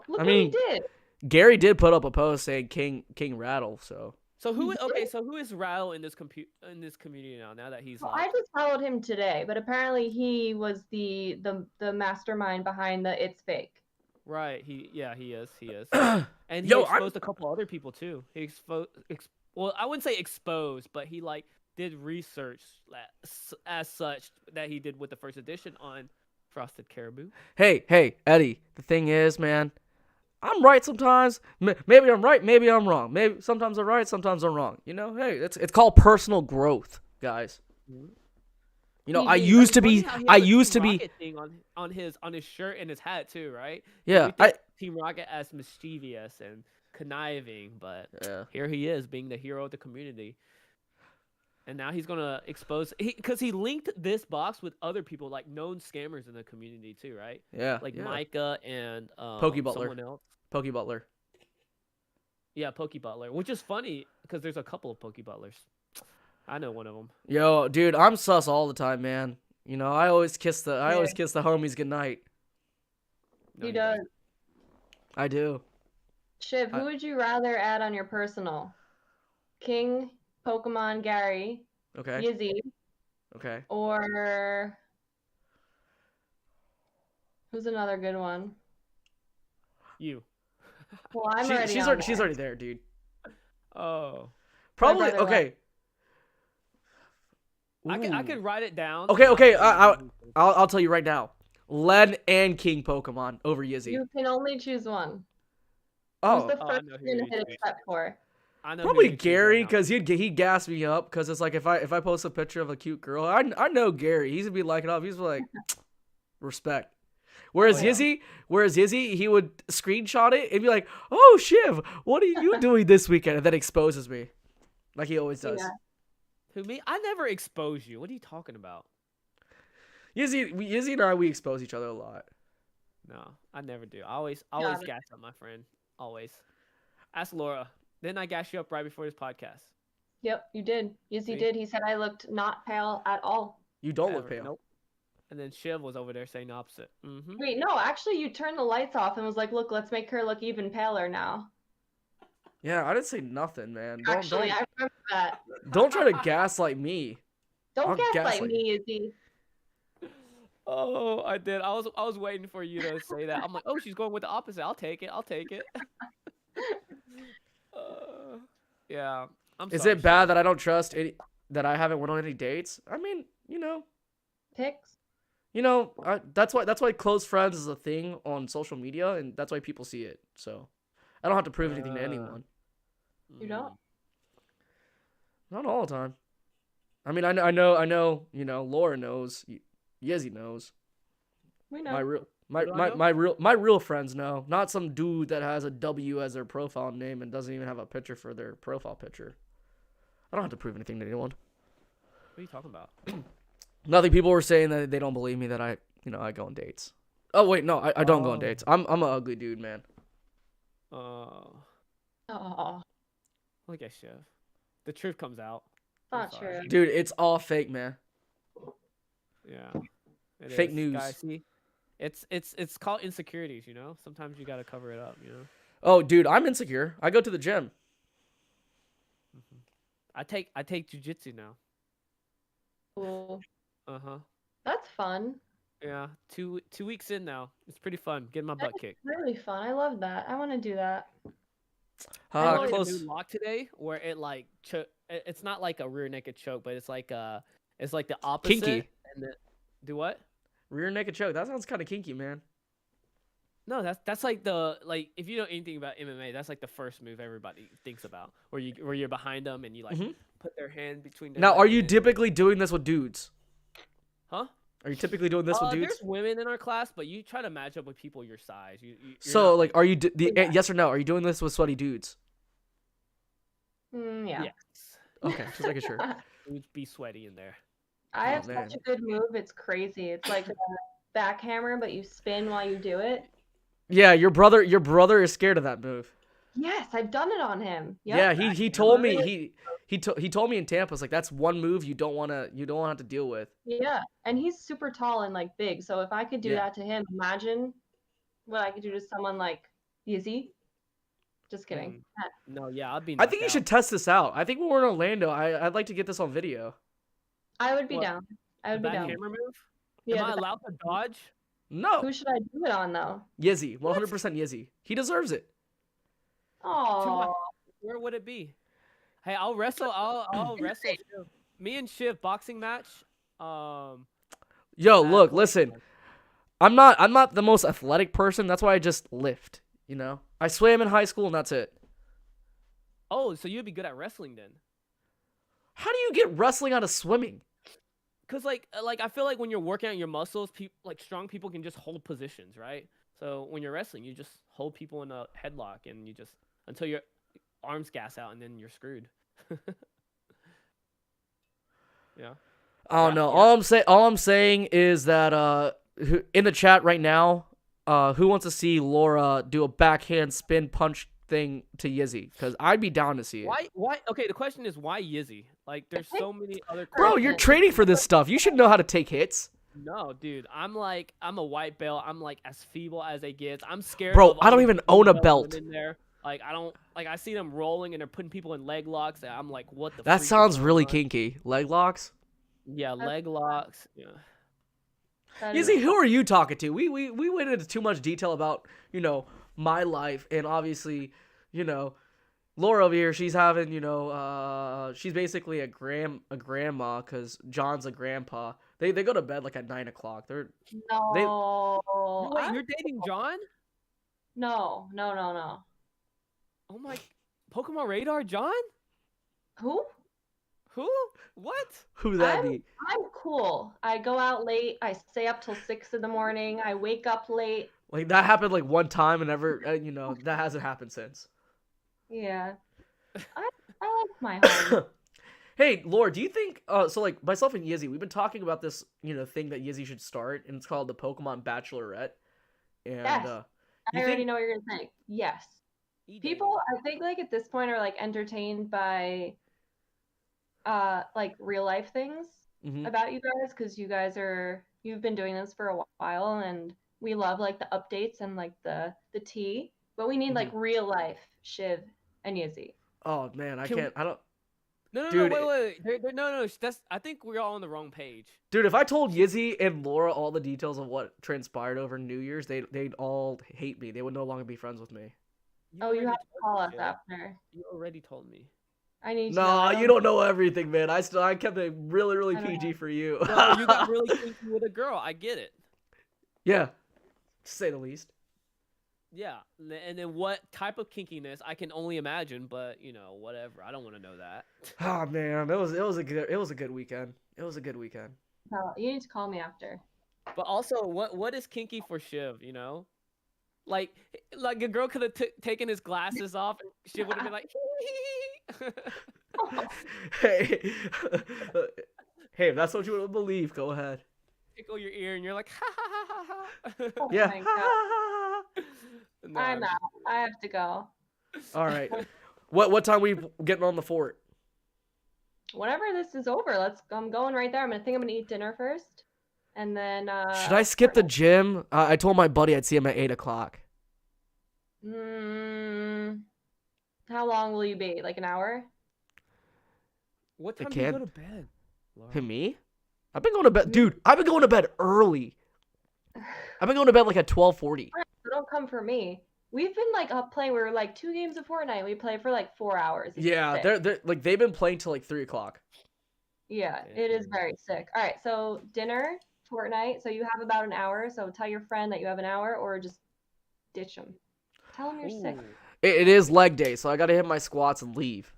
Look what he did. Gary did put up a post saying King Rattle, so. So who is Rattle in this community now that he's I just followed him today, but apparently he was the mastermind behind the It's Fake. Right, he is. And he exposed a couple other people too. He well, I wouldn't say exposed, but he like did research as such that he did with the first edition on Frosted Caribou. Hey, Eddie, the thing is, man, I'm right sometimes. Maybe I'm right, maybe I'm wrong. Maybe sometimes I'm right, sometimes I'm wrong. You know, hey, it's called personal growth, guys. You know, I used to be thing on his shirt and his hat too, right? Yeah, Team Rocket as mischievous and conniving, but yeah. Here he is being the hero of the community. And now he's gonna expose because he linked this box with other people like known scammers in the community too, right? Yeah, like Micah and Pokebutler. Someone else. Pokebutler. Yeah, Pokebutler, which is funny because there's a couple of Pokebutlers. I know one of them. Yo, dude, I'm sus all the time, man. You know, I always kiss the homies goodnight. He does. I do. Shiv, who would you rather add on your personal? King Pokemon Gary. Okay. Yizzy. Okay. Or who's another good one? You. Well, I'm she's already there, dude. Oh. Probably okay. I can write it down. Okay. I'll tell you right now. Len and King Pokemon over Yizzy. You can only choose one. Oh. Who's the first one to hit accept for? I know probably Gary, because he gassed me up because it's like if I post a picture of a cute girl, I know Gary. He's gonna be liking up. He's like respect. Whereas Yizzy, he would screenshot it and be like, "Oh, Shiv, what are you doing this weekend?" And then exposes me, like he always does. Yeah. Who, me? I never expose you. What are you talking about? Yizzy and I, we expose each other a lot. No, I never do. I always gas up my friend. Always. Ask Laura. Didn't I gas you up right before this podcast? Yep, you did. Yizzy did. He said I looked not pale at all. You don't look pale. Nope. And then Shiv was over there saying the opposite. Mm-hmm. Wait, no, actually you turned the lights off and was like, look, let's make her look even paler now. Yeah, I didn't say nothing, man. I remember that. Don't try to gaslight me. Don't gaslight me, Yizzy. Oh, I did. I was waiting for you to say that. I'm like, oh, she's going with the opposite. I'll take it. Yeah. Is it bad that I don't trust that I haven't went on any dates? I mean, pics. That's why close friends is a thing on social media, and that's why people see it. So I don't have to prove anything to anyone. You don't? Not all the time. I mean, I know. Laura knows. Yizzy knows. We know. My real friends know. Not some dude that has a W as their profile name and doesn't even have a picture for their profile picture. I don't have to prove anything to anyone. What are you talking about? Nothing. People were saying that they don't believe me that I go on dates. Oh wait, no, I don't go on dates. I'm an ugly dude, man. Oh. Look at Shiv. The truth comes out. Not true. Dude, it's all fake, man. Yeah. Fake news. Guys, see? It's called insecurities, Sometimes you gotta cover it up, Oh, dude, I'm insecure. I go to the gym. Mm-hmm. I take jujitsu now. Cool. Uh-huh. That's fun. Yeah, 2 weeks in now. It's pretty fun. Getting my butt kicked. Really fun. I love that. I want to do that. I learned a new lock today where it like it's not like a rear naked choke, but it's like the opposite. Kinky. And do what? Rear naked choke. That sounds kind of kinky, man. No, that's like if you know anything about MMA, that's like the first move everybody thinks about, where you're behind them and you like put their hand between their Now, are you and... typically doing this with dudes? Huh? Are you typically doing this with dudes? There's women in our class, but you try to match up with people your size. So, like, are you yes or no? Are you doing this with sweaty dudes? Yeah. Yes. Okay, just making sure. It would be sweaty in there. I have man. such a good move. It's crazy. It's like a backhammer, but you spin while you do it. Yeah, your brother is scared of that move. Yes, I've done it on him. Yep. Yeah, he told me he told me in Tampa, it's like that's one move you don't want to have to deal with. Yeah, and he's super tall and like big. So if I could do Yeah. that to him, imagine what I could do to someone like Yizzy. Just kidding. No, yeah, I'd be. I think you should test this out. I think when we're in Orlando, I'd like to get this on video. I would be down. I would be down. Camera move? Yeah, Am I allowed to dodge? No. Who should I do it on though? Yizzy, 100% Yizzy. He deserves it. Oh. Where would it be? Hey, I'll wrestle. I'll wrestle. Shiv. Me and Shiv boxing match. Yo, look, listen. I'm not the most athletic person. That's why I just lift. You know, I swam in high school and that's it. Oh, so you'd be good at wrestling then? How do you get wrestling out of swimming? Cause like I feel like when you're working out your muscles, like strong people can just hold positions, right? So when you're wrestling, you just hold people in a headlock and you just until your arms gas out and then you're screwed. Yeah. Oh no! Yeah. All I'm saying is that in the chat right now, who wants to see Laura do a backhand spin punch thing to Yizzy? Because I'd be down to see it. Why? Okay, the question is why Yizzy? Like, there's so many other. Bro, you're training for this stuff. You should know how to take hits. No, dude, I'm a white belt. I'm like as feeble as it gets. I'm scared. Bro, I don't even own a belt. In there. Like I see them rolling and they're putting people in leg locks. And I'm like, what the? That sounds really kinky. Leg locks. Yeah, leg locks. Yeah. Yizzy, who are you talking to? We went into too much detail about my life, and obviously Laura over here, she's having she's basically a grandma because John's a grandpa. They go to bed like at 9 o'clock. No. Wait, you're dating John? No. Oh my, Pokemon Radar, John? Who? What? Who that be? I'm cool. I go out late. I stay up till 6 in the morning. I wake up late. Like that happened like one time and never, that hasn't happened since. Yeah. I like my home. Hey, Laura, do you think so like myself and Yizzy, we've been talking about this, thing that Yizzy should start, and it's called the Pokemon Bachelorette. And yes. I already know what you're gonna say. Yes. People, I think like at this point are like entertained by like real life things about you guys, because you've been doing this for a while, and we love like the updates and like the tea, but we need like real life Shiv and Yizzy. Oh man, I don't. No, dude, wait. No. I think we're all on the wrong page. Dude, if I told Yizzy and Laura all the details of what transpired over New Year's, they'd all hate me. They would no longer be friends with me. You have to call us after. You already told me. I need to know. You don't know everything, man. I kept it really PG for you. No, you got really kinky with a girl. I get it. Yeah, to say the least. Yeah, and then what type of kinkiness I can only imagine, but whatever. I don't want to know that. Oh man, it was a good weekend. It was a good weekend. No, you need to call me after. But also, what is kinky for Shiv? Like a girl could have taken his glasses off, and Shiv would have been like, hey, if that's what you want to believe, go ahead. Tickle your ear, and you're like, ha ha ha ha. Oh yeah. No, I'm out. I have to go. All right. What time we getting on the fort? Whenever this is over, I'm going right there. I'm gonna eat dinner first, and then. Should I skip the gym? I told my buddy I'd see him at 8 o'clock. How long will you be? Like an hour? What time do you go to bed? Laura? Me? I've been going to bed, dude. I've been going to bed early. I've been going to bed like at 12:40. Don't come for me. We've been like up playing. We were like 2 games of Fortnite. We play for like 4 hours. Yeah, they're like they've been playing till like 3 o'clock. Yeah, it is very sick. All right, so dinner, Fortnite. So you have about an hour. So tell your friend that you have an hour, or just ditch them. Tell them you're sick. It is leg day, so I gotta hit my squats and leave.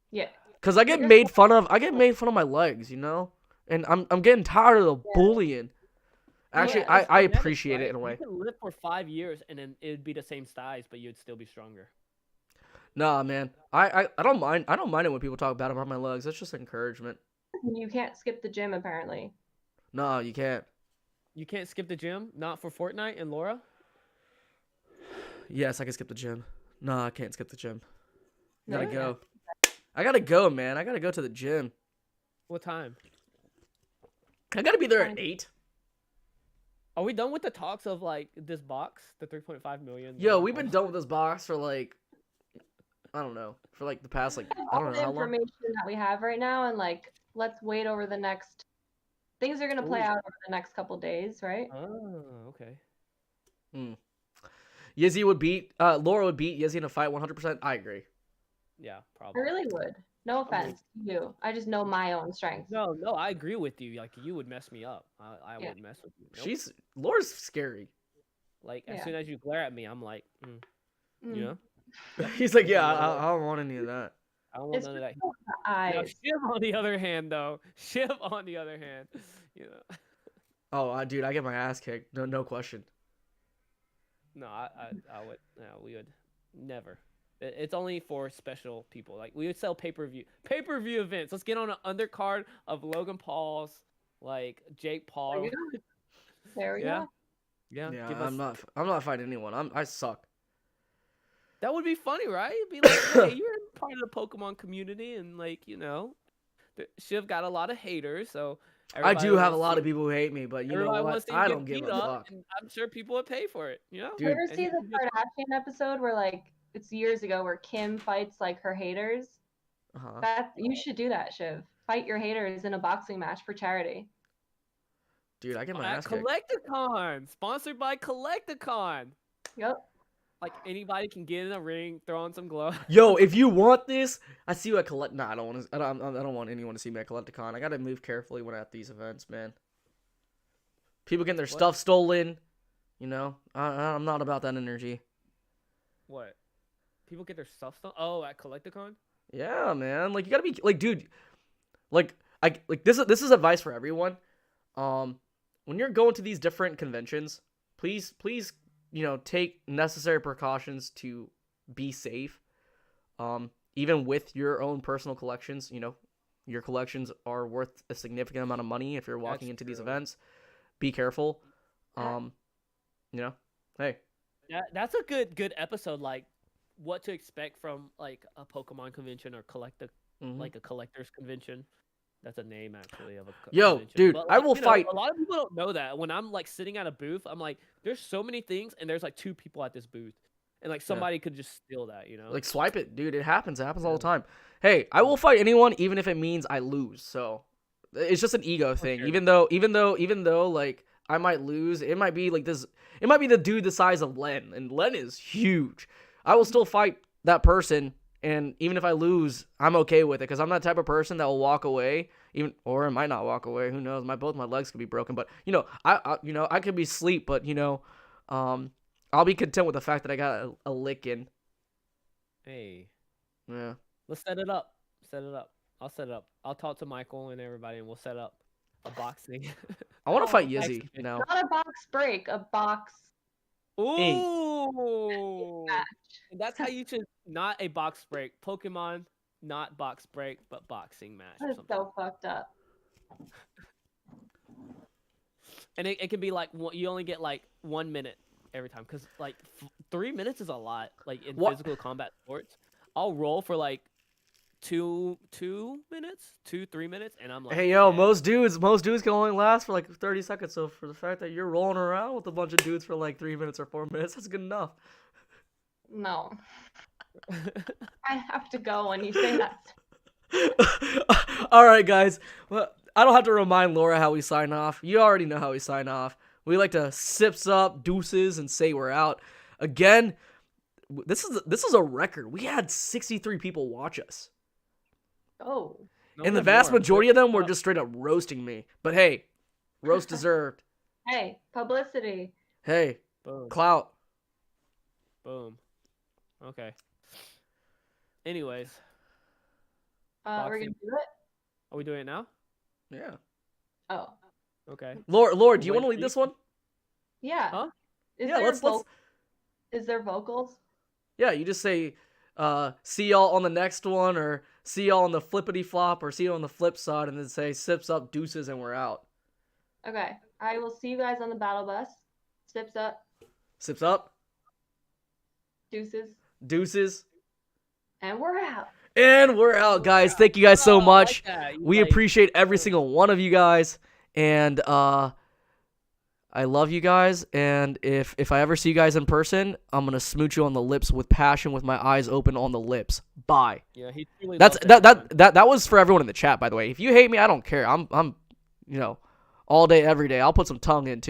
Yeah. Cause I get made fun of. I get made fun of my legs, and I'm getting tired of the bullying. Actually, I appreciate it in a way. You can live for 5 years and then it'd be the same size, but you'd still be stronger. Nah, man. I don't mind. I don't mind it when people talk bad about my legs. That's just encouragement. You can't skip the gym, apparently. No, you can't. You can't skip the gym? Not for Fortnite and Laura? Yes, I can skip the gym. No, I can't skip the gym. I gotta No? go. I gotta go, man. I gotta go to the gym. What time? I gotta be there at 8. Are we done with the talks of like this box, the 3.5 million? Yo, we've been done with this box for like, I don't know, for like the past like I All don't know the how long. information that we have right now, and like, let's wait over the next. Things are gonna play Ooh. out over the next couple days, right? Oh, okay. Yizzy would beat Laura would beat Yizzy in a fight 100%. I agree. Yeah, I probably. really would. No offense to you. I just know my own strengths. No, I agree with you. Like, you would mess me up. I Yeah. would mess with you. Nope. Laura's scary. Like, as Yeah. soon as you glare at me, I'm like, you know? He's like, yeah, I don't want any of that. I don't want It's none of that. just the Now, eyes. Shiv, on the other hand, though. Shiv, on the other hand, you know. Oh, dude, I get my ass kicked. No question. No, I would. No, we would never. It's only for special people. Like, we would sell pay-per-view events. Let's get on an undercard of Logan Paul's, like, Jake Paul. There we Yeah. go. Yeah. Yeah, give I'm not fighting anyone. I suck. That would be funny, right? It'd be like, hey, you're part of the Pokemon community, and like, you know, Shiv got a lot of haters, so I do have a lot of people. people who hate me, but you know Everybody what? wants to I get don't give beat a up, fuck. and I'm sure people would pay for it. You know, Dude. You ever And see he the could just- Kardashian episode where like it's years ago where Kim fights like her haters? That you should do that, Shiv. Fight your haters in a boxing match for charity. Dude, I get my at ass kicked. Collecticon, sponsored by Collecticon. Yep. Like, anybody can get in a ring, throw on some gloves. Yo, if you want this, I see you at Collect. Nah, I don't want to. I don't want anyone to see me at Collecticon. I gotta move carefully when at these events, man. People getting their stuff stolen. You know, I'm not about that energy. What? People get their stuff stolen? Oh, at Collecticon? Yeah, man. Like, you gotta be like, dude. Like, this is advice for everyone. When you're going to these different conventions, please, you know, take necessary precautions to be safe. Even with your own personal collections, you know, your collections are worth a significant amount of money if you're walking into these events. Be careful. You know, hey. That's a good episode. Like, what to expect from like a Pokemon convention or like a collector's convention. That's a name actually of a convention. Dude, But, I like, will you know, fight. A lot of people don't know that. When I'm like sitting at a booth, I'm like, there's so many things, and there's like 2 people at this booth, and like somebody could just steal that, you know? Like, swipe it, dude. It happens all the time. Hey, I will fight anyone, even if it means I lose. So it's just an ego thing. Even though, like, I might lose, it might be like this. It might be the dude the size of Len, and Len is huge. I will still fight that person, and even if I lose, I'm okay with it because I'm that type of person that will walk away, or I might not walk away. Who knows? Both my legs could be broken, but you know, I could be asleep, but you know, I'll be content with the fact that I got a lick in. Hey. Yeah. Let's set it up. I'll set it up. I'll talk to Michael and everybody, and we'll set up a boxing. I want to fight Yizzy now. Not a box break, a box. Ooh. And that's how you should, not a box break. Pokemon, not box break, but boxing match. Or That's something. so fucked up. And it can be like, you only get like 1 minute every time. Because like 3 minutes is a lot. Like in physical combat sports, I'll roll for like 2 minutes, 3 minutes. And I'm like, hey, yo, most dudes can only last for like 30 seconds. So for the fact that you're rolling around with a bunch of dudes for like 3 minutes or 4 minutes, that's good enough. No. I have to go when you say that. All right, guys. Well, I don't have to remind Laura how we sign off. You already know how we sign off. We like to sips up, deuces, and say we're out. Again, this is a record. We had 63 people watch us. Oh. And the vast majority of them were just straight up roasting me. But hey, roast deserved. Hey, publicity. Hey, Boom. Clout. Boom. Okay. Anyways. We're gonna do it? Are we doing it now? Yeah. Oh. Okay. Laura, do you want to lead this one? Yeah. Huh? Is Yeah, there let's. Is there vocals? Yeah, you just say, see y'all on the next one, or see y'all on the flippity flop, or see you on the flip side, and then say sips up, deuces, and we're out. Okay. I will see you guys on the battle bus. Sips up. Sips up. Deuces. Deuces. And we're out. And we're out, guys. Thank you guys so much. We appreciate every single one of you guys. And I love you guys. And if I ever see you guys in person, I'm gonna smooch you on the lips with passion, with my eyes open on the lips. Bye. Yeah, he truly that was for everyone in the chat, by the way. If you hate me, I don't care. I'm all day, every day. I'll put some tongue in too.